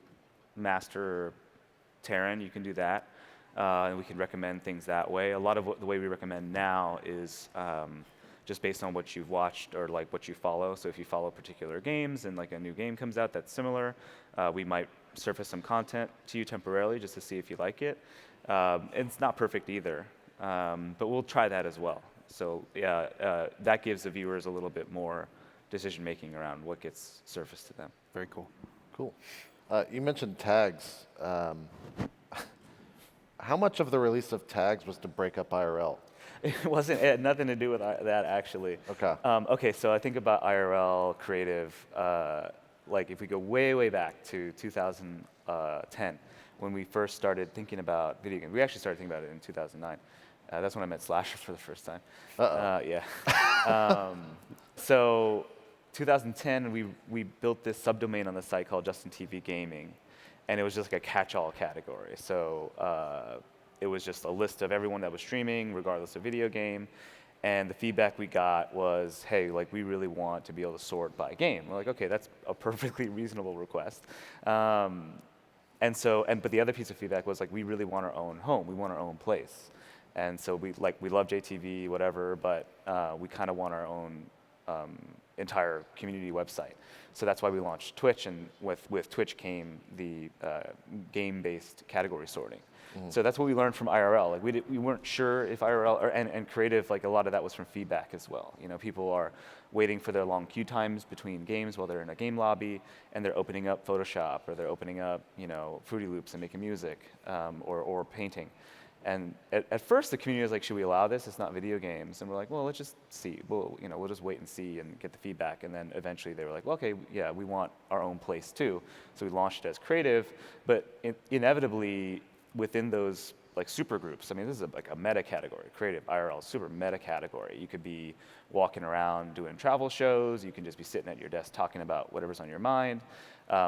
Master Terran, you can do that. And we can recommend things that way. A lot of the way we recommend now is just based on what you've watched or what you follow. So if you follow particular games and a new game comes out that's similar, we might surface some content to you temporarily just to see if you like it. It's not perfect either, but we'll try that as well. So yeah, that gives the viewers a little bit more decision making around what gets surfaced to them. Very cool. Cool. You mentioned tags. How much of the release of tags was to break up IRL? It had nothing to do with that actually. Okay. Okay, so I think about IRL creative, if we go way, way back to 2010, when we first started thinking about video games. We actually started thinking about it in 2009. That's when I met Slasher for the first time. Yeah. So 2010, we built this subdomain on the site called Justin TV Gaming. And it was just a catch-all category. So it was just a list of everyone that was streaming, regardless of video game. And the feedback we got was, hey, we really want to be able to sort by game. We're like, okay, that's a perfectly reasonable request. But the other piece of feedback was we really want our own home. We want our own place. And so we love JTV, whatever, but we kind of want our own entire community website. So that's why we launched Twitch, and with Twitch came the game-based category sorting. Mm-hmm. So that's what we learned from IRL. We weren't sure if IRL and creative, a lot of that was from feedback as well. People are waiting for their long queue times between games while they're in a game lobby, and they're opening up Photoshop or they're opening up Fruity Loops and making music or painting. And at first, the community was like, should we allow this? It's not video games. And we're like, well, let's just see. We'll just wait and see and get the feedback. And then eventually they were like, well, okay, yeah, we want our own place too. So we launched it as creative. But inevitably, within those super groups, I mean, this is a meta category, creative, IRL, super meta category. You could be walking around doing travel shows. You can just be sitting at your desk talking about whatever's on your mind.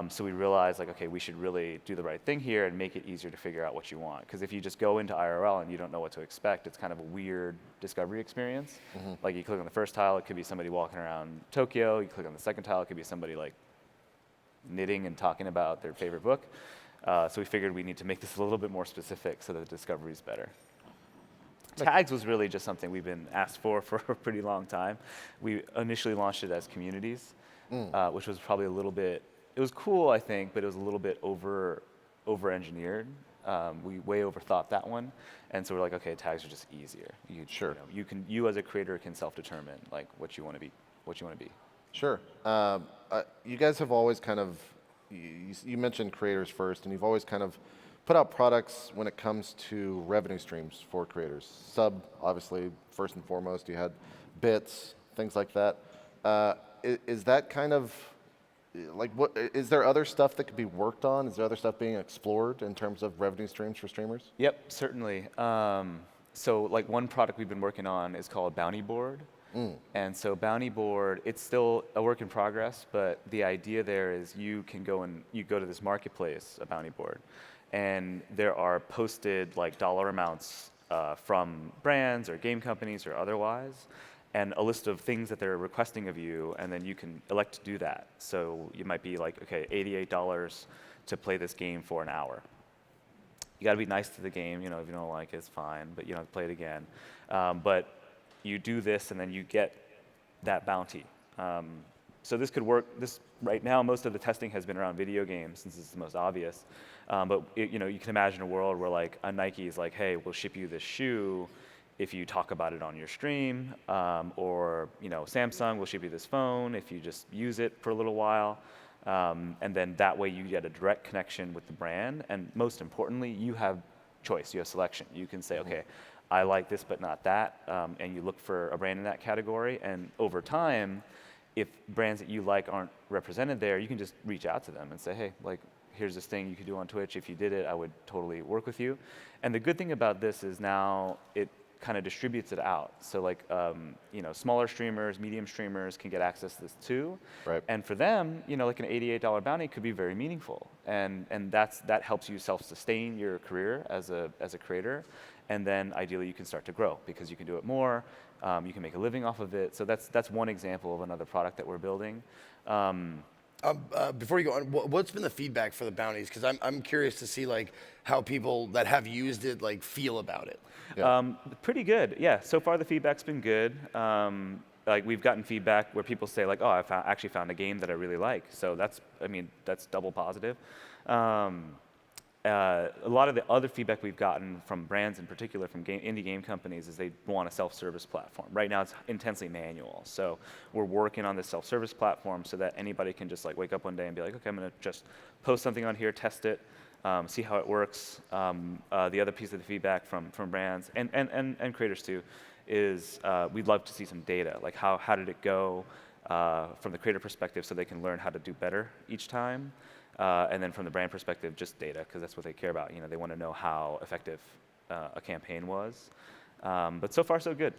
So we realized, okay, we should really do the right thing here and make it easier to figure out what you want. Because if you just go into IRL and you don't know what to expect, it's kind of a weird discovery experience. Mm-hmm. You click on the first tile, it could be somebody walking around Tokyo. You click on the second tile, it could be somebody knitting and talking about their favorite book. So we figured we need to make this a little bit more specific so that the discovery is better. Tags was really just something we've been asked for a pretty long time. We initially launched it as communities, which was probably a little bit. It was cool, I think, but it was a little bit over-engineered. We way overthought that one, and so we're like, okay, tags are just easier. You as a creator can self-determine what you want to be. Sure. You guys have always kind of, you mentioned creators first, and you've always kind of put out products when it comes to revenue streams for creators. Sub, obviously, first and foremost. You had bits, things like that. Is that kind of what is there other stuff that could be worked on? Is there other stuff being explored in terms of revenue streams for streamers? Yep, certainly. So one product we've been working on is called Bounty Board. And so Bounty Board, it's still a work in progress, but the idea there is you go to this marketplace, a Bounty Board, and there are posted dollar amounts from brands or game companies or otherwise. and a list of things that they're requesting of you, and then you can elect to do that. So you might be like, okay, $88 to play this game for an hour. You got to be nice to the game. You know, if you don't like it, it's fine, but you don't have to play it again. But you do this, and then you get that bounty. So this could work. This right now, most of the testing has been around video games, since it's the most obvious. But you know, you can imagine a world where like a Nike is like, hey, we'll ship you this shoe if you talk about it on your stream, or you know, Samsung will ship you this phone if you just use it for a little while. And then that way you get a direct connection with the brand, and most importantly, you have choice, you have selection. You can say, okay, I like this but not that, and you look for a brand in that category, and over time, if brands that you like aren't represented there, you can just reach out to them and say, hey, like, here's this thing you could do on Twitch. If you did it, I would totally work with you. And the good thing about this is now it kind of distributes it out. So like, you know, smaller streamers, medium streamers can get access to this too. Right. And for them, you know, like an $88 bounty could be very meaningful. And that helps you self-sustain your career as a creator. And then ideally you can start to grow because you can do it more. You can make a living off of it. So that's one example of another product that we're building. Before you go on, what's been the feedback for the bounties? Because I'm curious to see like how people that have used it like feel about it. Yeah. Pretty good, yeah. So far the feedback's been good. Like we've gotten feedback where people say like, oh, I actually found a game that I really like. So that's double positive. A lot of the other feedback we've gotten from brands in particular, from indie game companies, is they want a self-service platform. Right now it's intensely manual. So we're working on this self-service platform so that anybody can just like wake up one day and be like, okay, I'm gonna just post something on here, test it, see how it works. The other piece of the feedback from brands and creators too is we'd love to see some data, like how did it go from the creator perspective so they can learn how to do better each time. And then from the brand perspective, just data, because that's what they care about. You know, they want to know how effective a campaign was. But so far, so good.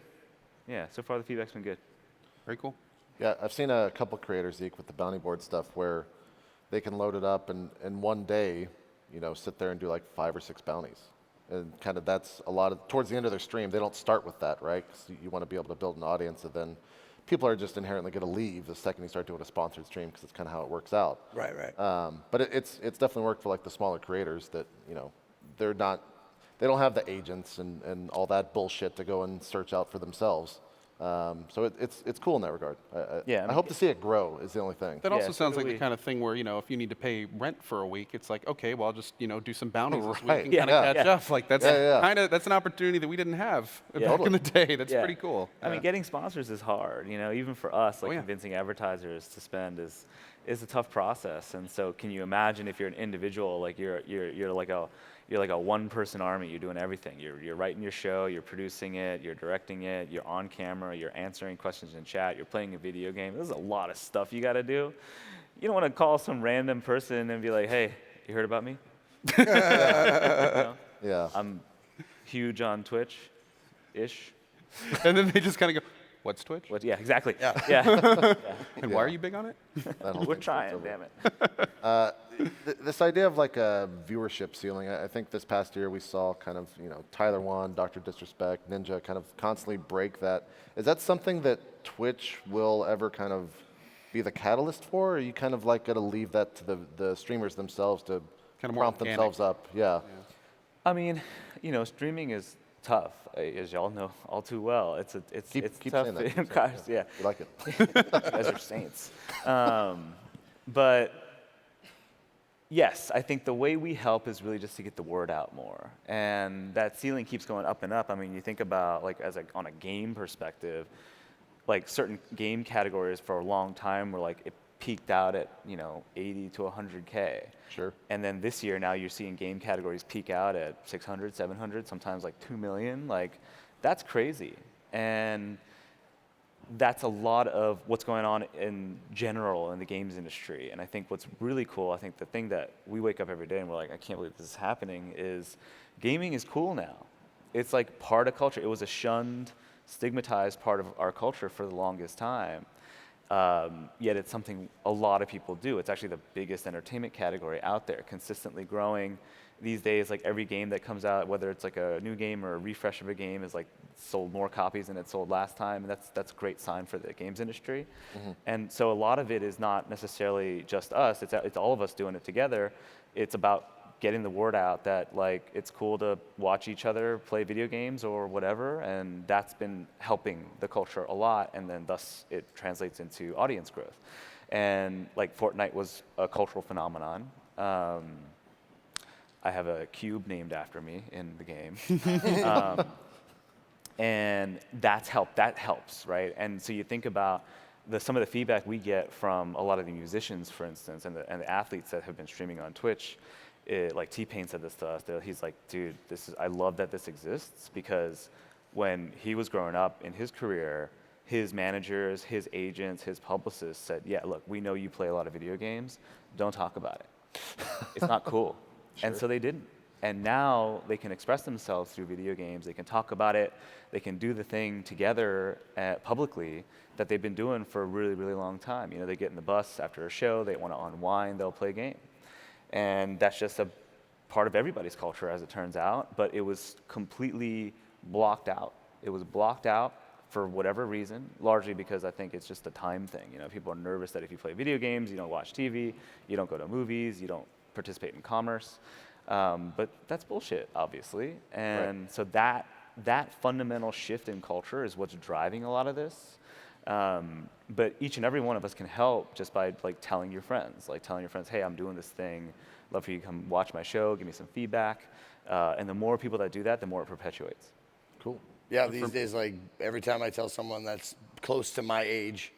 Yeah, so far the feedback's been good. Very cool. Yeah, I've seen a couple creators, Zeke, with the bounty board stuff where they can load it up and in one day, you know, sit there and do like 5 or 6 bounties. And kind of that's a lot of, towards the end of their stream, they don't start with that, right? Because you want to be able to build an audience, and then people are just inherently going to leave the second you start doing a sponsored stream, because it's kind of how it works out. Right. But it's definitely worked for like the smaller creators that, you know, they don't have the agents and all that bullshit to go and search out for themselves. So it's cool in that regard. I hope to see it grow is the only thing. That also sounds like totally. the kind of thing where, you know, if you need to pay rent for a week, it's like, okay, well, I'll just, you know, do some bounties this week Right. and Yeah. kind of catch Yeah. up. Like that's Yeah. kind of, that's an opportunity that we didn't have back Totally. in the day. That's Yeah. pretty cool. I mean, getting sponsors is hard. You know, even for us, like yeah. convincing advertisers to spend is a tough process. And so, can you imagine if you're an individual, like you're like a one-person army. You're doing everything. You're writing your show. You're producing it. You're directing it. You're on camera. You're answering questions in chat. You're playing a video game. There's a lot of stuff you got to do. You don't want to call some random person and be like, "Hey, you heard about me?" You know? Yeah. I'm huge on Twitch-ish. And then they just kind of go, what's Twitch? What? Yeah, exactly. Yeah. Yeah. And why are you big on it? That whole We're thing's trying, over. damn it. This idea of like a viewership ceiling, I think this past year we saw kind of, you know, Tyler One, Dr. Disrespect, Ninja kind of constantly break that. Is that something that Twitch will ever kind of be the catalyst for, or are you kind of like going to leave that to the streamers themselves to Kind of more prompt organic. themselves up? Yeah. I mean, you know, streaming is tough, as y'all know all too well. It's Keep tough. saying that. Keep Gosh, saying yeah. that. We like it. You guys are saints. But yes, I think the way we help is really just to get the word out more, and that ceiling keeps going up and up. I mean, you think about like on a game perspective, like certain game categories for a long time were like it peaked out at 80 to 100K. Sure. And then this year now you're seeing game categories peak out at 600, 700, sometimes like 2 million. Like that's crazy. And that's a lot of what's going on in general in the games industry. And I think what's really cool, I think the thing that we wake up every day and we're like, I can't believe this is happening, is gaming is cool now. It's like part of culture. It was a shunned, stigmatized part of our culture for the longest time. Yet it's something a lot of people do. It's actually the biggest entertainment category out there, consistently growing. These days, like every game that comes out, whether it's like a new game or a refresh of a game, is like sold more copies than it sold last time. And that's a great sign for the games industry. And so a lot of it is not necessarily just us. It's all of us doing it together. It's about getting the word out that like it's cool to watch each other play video games or whatever, and that's been helping the culture a lot. And then thus it translates into audience growth. And like Fortnite was a cultural phenomenon. I have a cube named after me in the game. And that's helped. That helps, right? And so you think about some of the feedback we get from a lot of the musicians, for instance, and the athletes that have been streaming on Twitch. Like T-Pain said this to us. He's like, dude, I love that this exists, because when he was growing up in his career, his managers, his agents, his publicists said, yeah, look, we know you play a lot of video games. Don't talk about it. It's not cool. Sure. And so they didn't. And now they can express themselves through video games. They can talk about it. They can do the thing together publicly that they've been doing for a really, really long time. You know, they get in the bus after a show. They want to unwind. They'll play a game. And that's just a part of everybody's culture, as it turns out. But it was completely blocked out. It was blocked out for whatever reason, largely because I think it's just a time thing. You know, people are nervous that if you play video games, you don't watch TV, you don't go to movies, you don't participate in commerce. But that's bullshit, obviously. And so that fundamental shift in culture is what's driving a lot of this. But each and every one of us can help just by like telling your friends, hey, I'm doing this thing. Love for you to come watch my show, give me some feedback. And the more people that do that, the more it perpetuates. Cool. Yeah, these days, like every time I tell someone that's close to my age,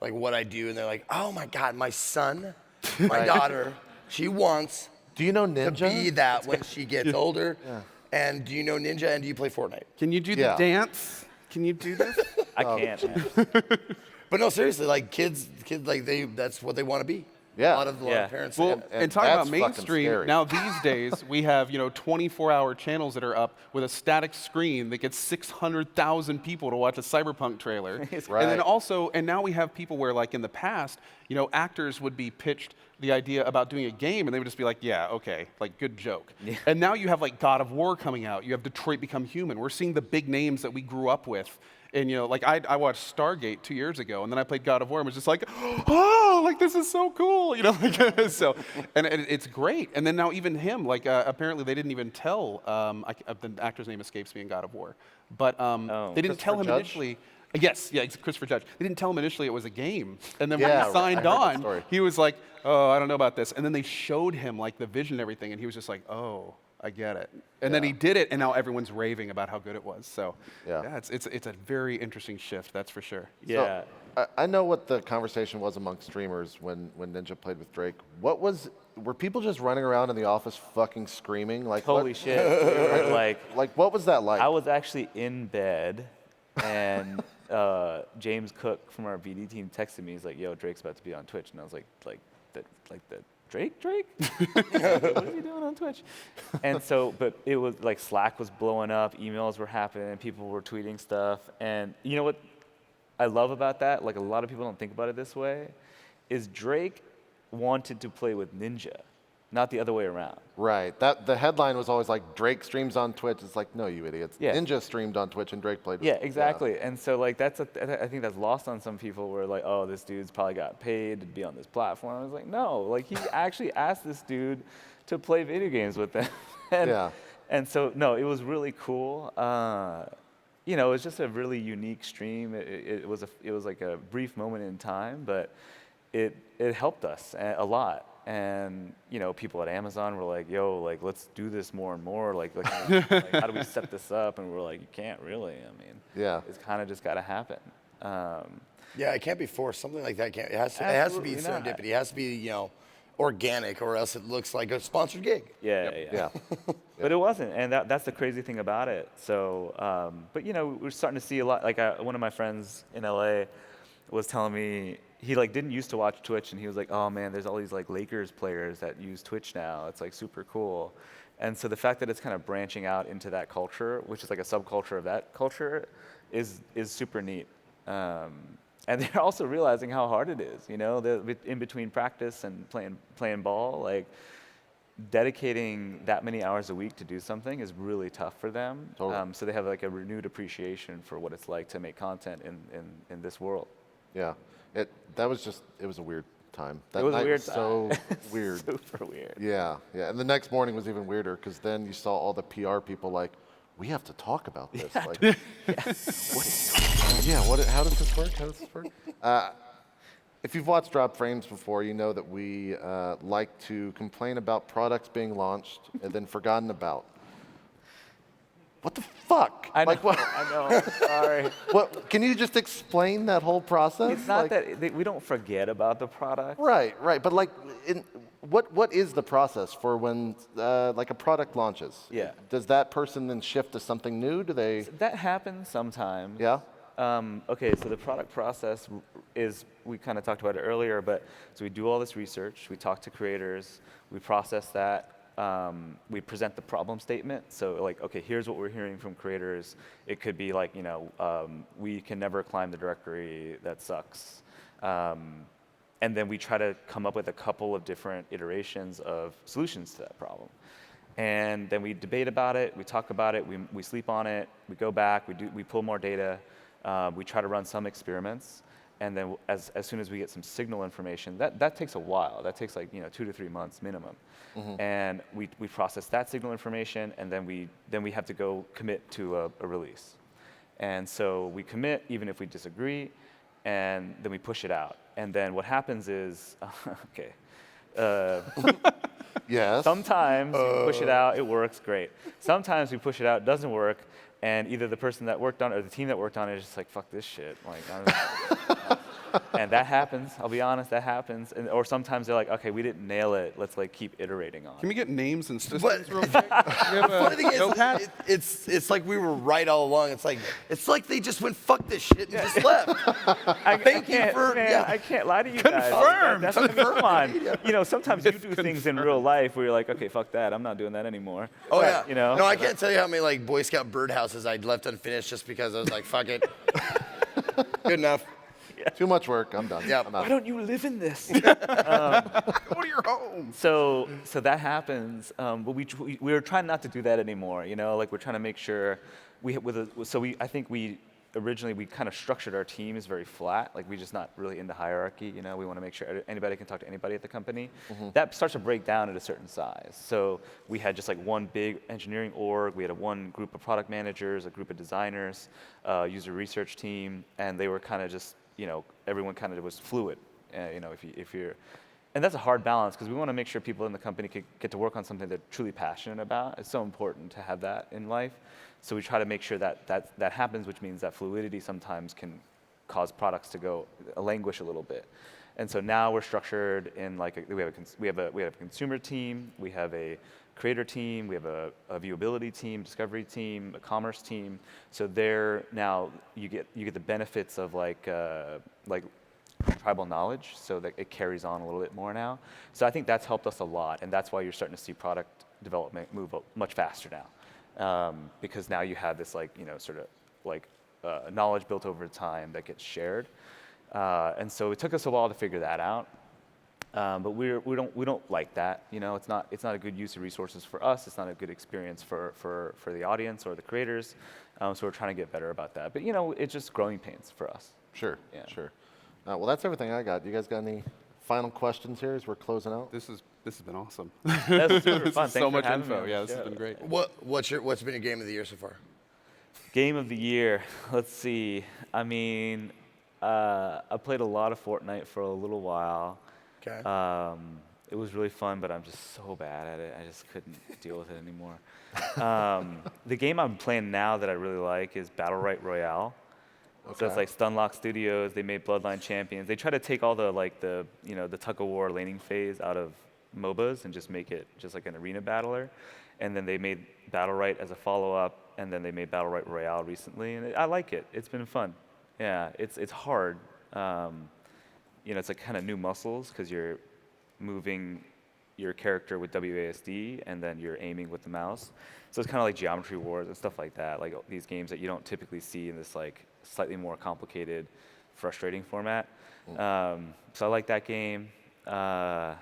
like what I do, and they're like, oh my God, my son, my daughter, she wants Do you know to Ninja? be that when she gets older. Yeah. And do you know Ninja, and do you play Fortnite? Can you do the dance? Can you do this? I can't, man. But no, seriously, like kids, like that's what they want to be. Yeah. A lot of parents. Well, And and talking about that's fucking mainstream, scary. now these days we have 24-hour channels that are up with a static screen that gets 600,000 people to watch a Cyberpunk trailer. Right. And then also, and now we have people where like in the past, actors would be pitched the idea about doing a game and they would just be like, yeah, okay, like good joke. Yeah. And now you have like God of War coming out. You have Detroit Become Human. We're seeing the big names that we grew up with. And like I watched Stargate 2 years ago, and then I played God of War, and was just like, oh, like this is so cool, so, and it's great. And then now even him, like apparently they didn't even tell, the actor's name escapes me in God of War, but they didn't tell him initially. Yes, yeah, it's Christopher Judge. They didn't tell him initially it was a game, and then when he signed on, he was like, oh, I don't know about this. And then they showed him like the vision and everything, and he was just like, oh, I get it. And then he did it, and now everyone's raving about how good it was. So it's a very interesting shift, that's for sure. Yeah. So, I know what the conversation was among streamers when Ninja played with Drake. Were people just running around in the office fucking screaming? Like Holy shit. like what was that like? I was actually in bed, and James Cook from our BD team texted me. He's like, yo, Drake's about to be on Twitch. And I was like the Drake? What is he doing on Twitch? And so, but it was like Slack was blowing up, emails were happening, people were tweeting stuff. And you know what I love about that? Like a lot of people don't think about it this way, is Drake wanted to play with Ninja, not the other way around. Right. The headline was always like Drake streams on Twitch. It's like, no, you idiots. Yeah. Ninja streamed on Twitch and Drake played with Yeah, exactly. Yeah. And so like I think that's lost on some people where like, oh, this dude's probably got paid to be on this platform. I was like, no, like he actually asked this dude to play video games with him. And so no, it was really cool. It was just a really unique stream. It was like a brief moment in time, but it helped us a lot. And people at Amazon were like, "Yo, like let's do this more and more. Like how do we set this up?" And we're like, "You can't really. I mean, it's kind of just got to happen." Yeah, it can't be forced. Something like that can't. It has to be serendipity. It has to be organic, or else it looks like a sponsored gig. Yeah. But it wasn't, and that's the crazy thing about it. So, but we're starting to see a lot. Like one of my friends in LA was telling me. He didn't used to watch Twitch, and he was like, "Oh man, there's all these like Lakers players that use Twitch now. It's like super cool." And so the fact that it's kind of branching out into that culture, which is like a subculture of that culture, is super neat. And and they're also realizing how hard it is. You know, in between practice and playing ball, like dedicating that many hours a week to do something is really tough for them. Totally. So they have like a renewed appreciation for what it's like to make content in this world. Yeah. It was a weird time. That It was a night weird was so time. weird. Super weird. Yeah, yeah. And the next morning was even weirder because then you saw all the PR people like, we have to talk about this. Like, how does this work? How does this work? If you've watched Drop Frames before, you know that we like to complain about products being launched and then forgotten about. What the fuck? I know. Like, what? I know. Sorry. What? Can you just explain that whole process? It's not Like, that we don't forget about the product. Right. But like, what is the process for when like a product launches? Yeah. Does that person then shift to something new? Do they? That happens sometimes. Yeah. Okay, so the product process is, we kind of talked about it earlier, but so we do all this research, we talk to creators, we process that, we present the problem statement. So like, okay, here's what we're hearing from creators. It could be like, we can never climb the directory, that sucks. And then we try to come up with a couple of different iterations of solutions to that problem. And then we debate about it, we talk about it, we sleep on it, we go back, we pull more data, we try to run some experiments, and then as soon as we get some signal information, that takes a while. That takes like 2 to 3 months minimum. Mm-hmm. And we process that signal information, and then we have to go commit to a release. And so we commit even if we disagree, and then we push it out. And then what happens is, okay. Yes. Sometimes we push it out, it works, great. Sometimes we push it out, it doesn't work, and either the person that worked on it or the team that worked on it is just like, fuck this shit. Like, and that happens, I'll be honest, that happens. Or sometimes they're like, okay, we didn't nail it, let's like keep iterating on it. Can we get names and systems But- real quick? Funny thing is, it's like we were right all along. It's like they just went fuck this shit and just left. Thank you for I can't lie to you guys. Confirmed. Come on. Sometimes you do things in real life where you're like, okay, fuck that, I'm not doing that anymore. Oh yeah. No, I can't tell you how many like Boy Scout birdhouses I'd left unfinished just because I was like, fuck it. Good enough. Too much work. I'm done. Yeah. I'm out. Why don't you live in this? Go to your home. So that happens, but we're trying not to do that anymore. Like we're trying to make sure I think we originally kind of structured our teams very flat. Like we're just not really into hierarchy. We want to make sure anybody can talk to anybody at the company. Mm-hmm. That starts to break down at a certain size. So we had just like one big engineering org. We had one group of product managers, a group of designers, user research team, and they were kind of just everyone kind of was fluid. If you're, and that's a hard balance because we want to make sure people in the company could get to work on something they're truly passionate about. It's so important to have that in life. So we try to make sure that happens, which means that fluidity sometimes can cause products to go languish a little bit. And so now we're structured in like we have a consumer team, we have a creator team, we have a viewability team, discovery team, a commerce team. So there now you get the benefits of like tribal knowledge, so that it carries on a little bit more now. So I think that's helped us a lot, and that's why you're starting to see product development move much faster now, because now you have this knowledge built over time that gets shared, and so it took us a while to figure that out. But we don't like that. It's not a good use of resources for us. It's not a good experience for the audience or the creators. So we're trying to get better about that. But it's just growing pains for us. Sure. Yeah. Sure. Well, that's everything I got. You guys got any final questions here as we're closing out? This has been awesome. That's super fun. This is Thanks so for much having me info. on Yeah, the this has show. been great. What's been your game of the year so far? Game of the year. Let's see. I mean, I played a lot of Fortnite for a little while. Okay. It was really fun, but I'm just so bad at it. I just couldn't deal with it anymore. The game I'm playing now that I really like is Battle Royale. So it's like Stunlock Studios. They made Bloodline Champions. They try to take all the tug of war laning phase out of MOBAs and just make it just like an arena battler. And then they made Battle Right as a follow-up, and then they made Battle Royale recently, and I like it. It's been fun. Yeah, it's hard. It's like kind of new muscles because you're moving your character with WASD and then you're aiming with the mouse. So it's kind of like Geometry Wars and stuff like that, like these games that you don't typically see in this like slightly more complicated frustrating format. So I like that game. Mega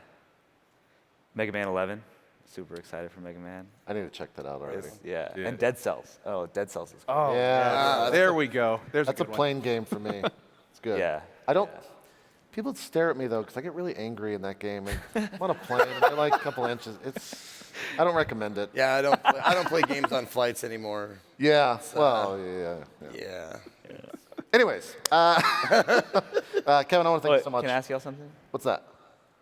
Man 11. Super excited for Mega Man. I need to check that out already. Yeah. Yeah. And Dead Cells. Oh, Dead Cells is cool. Oh, Yeah. there we go. There's That's a good one. plain game for me. It's good. Yeah. I don't. People stare at me though, because I get really angry in that game. And I'm on a plane, and they're like a couple inches. I don't recommend it. Yeah, I don't play games on flights anymore. Yeah. Well, yeah. Yeah. Anyways, Kevin, I want to thank you so much. Can I ask y'all something? What's that?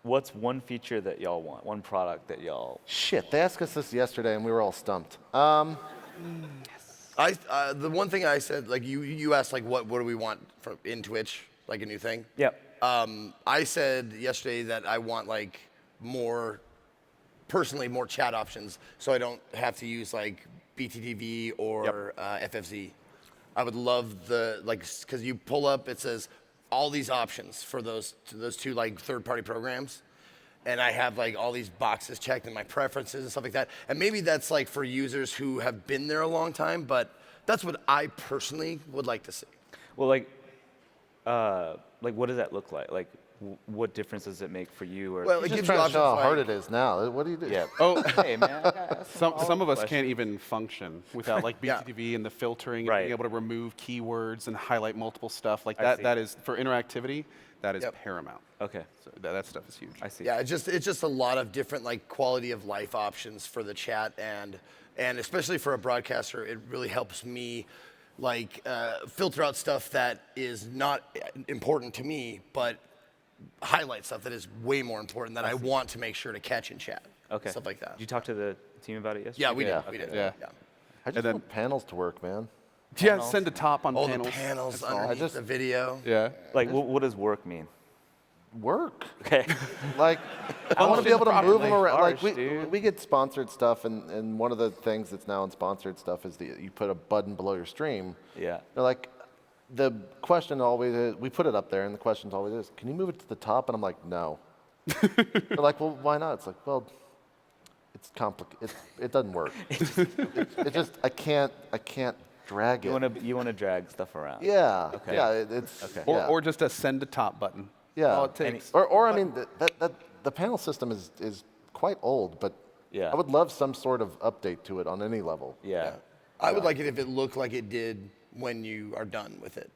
What's one feature that y'all want? One product that y'all... Shit, they asked us this yesterday, and we were all stumped. The one thing I said, like you asked, like what do we want in Twitch, like a new thing? Yep. I said yesterday that I want like more chat options, so I don't have to use like BTTV or FFZ. I would love because you pull up, it says all these options for those two like third-party programs, and I have like all these boxes checked and my preferences and stuff like that. And maybe that's like for users who have been there a long time, but that's what I personally would like to see. Well, like what does that look like? Like, what difference does it make for you? Or Well, it Just gives you trying to show how options hard like- it is now. What do you do? yeah. Oh, Hey, man. some of us can't even function without like Yeah. BTTV and the filtering Right. and being able to remove keywords and highlight multiple stuff. Like I see. that is, for interactivity, that is Yep. paramount. Okay. So that stuff is huge. I see. Yeah, it's just a lot of different like quality of life options for the chat, and especially for a broadcaster, it really helps me like filter out stuff that is not important to me, but highlight stuff that is way more important that I want to make sure to catch in chat. Okay. Stuff like that. Did you talk to the team about it yesterday? Yeah, we did. Yeah. We did. Yeah. I just And then- want panels to work, man. Yeah, send a top on All panels. the panels That's all. underneath the video. Yeah. Like, what does work mean? Work. Okay. Like, I want to be able to move them around. Like, Harsh, dude. we get sponsored stuff, and one of the things that's now in sponsored stuff is you put a button below your stream. Yeah. They're like, the question always is, we put it up there, and the question always is, can you move it to the top? And I'm like, no. They're like, well, why not? It's like, well, it's complicated. It doesn't work. It just, I can't drag it. You want to drag stuff around. Yeah. Okay. Yeah. It's Okay. yeah. Or just a send a top button. Yeah. All it takes. Or I mean, the panel system is quite old, but Yeah. I would love some sort of update to it on any level. Yeah. I would like it if it looked like it did when you are done with it.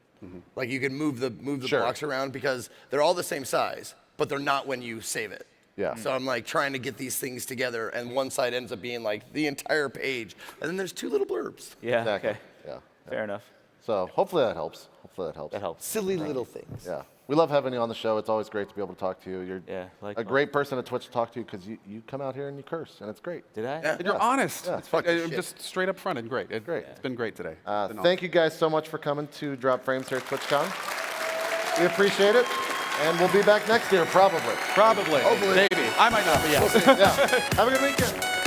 Like you can move the Sure. blocks around because they're all the same size, but they're not when you save it. Yeah. So I'm like trying to get these things together, and one side ends up being like the entire page, and then there's two little blurbs. Yeah. Exactly. Okay. Yeah. Fair enough. So hopefully that helps. That helps. Silly little things. Yeah. We love having you on the show. It's always great to be able to talk to you. You're Yeah, a likewise. great person at Twitch to talk to because you come out here and you curse, and it's great. Did I? Yeah. And you're honest. Yeah. It's fuck, Fuck this shit. just straight up front and great. Great. It's been great today. It's been Thank you guys so much for coming to Drop Frames here at TwitchCon. We appreciate it, and we'll be back next year, probably. Probably. Hopefully. Maybe. I might not, but yeah. Yeah. Have a good weekend.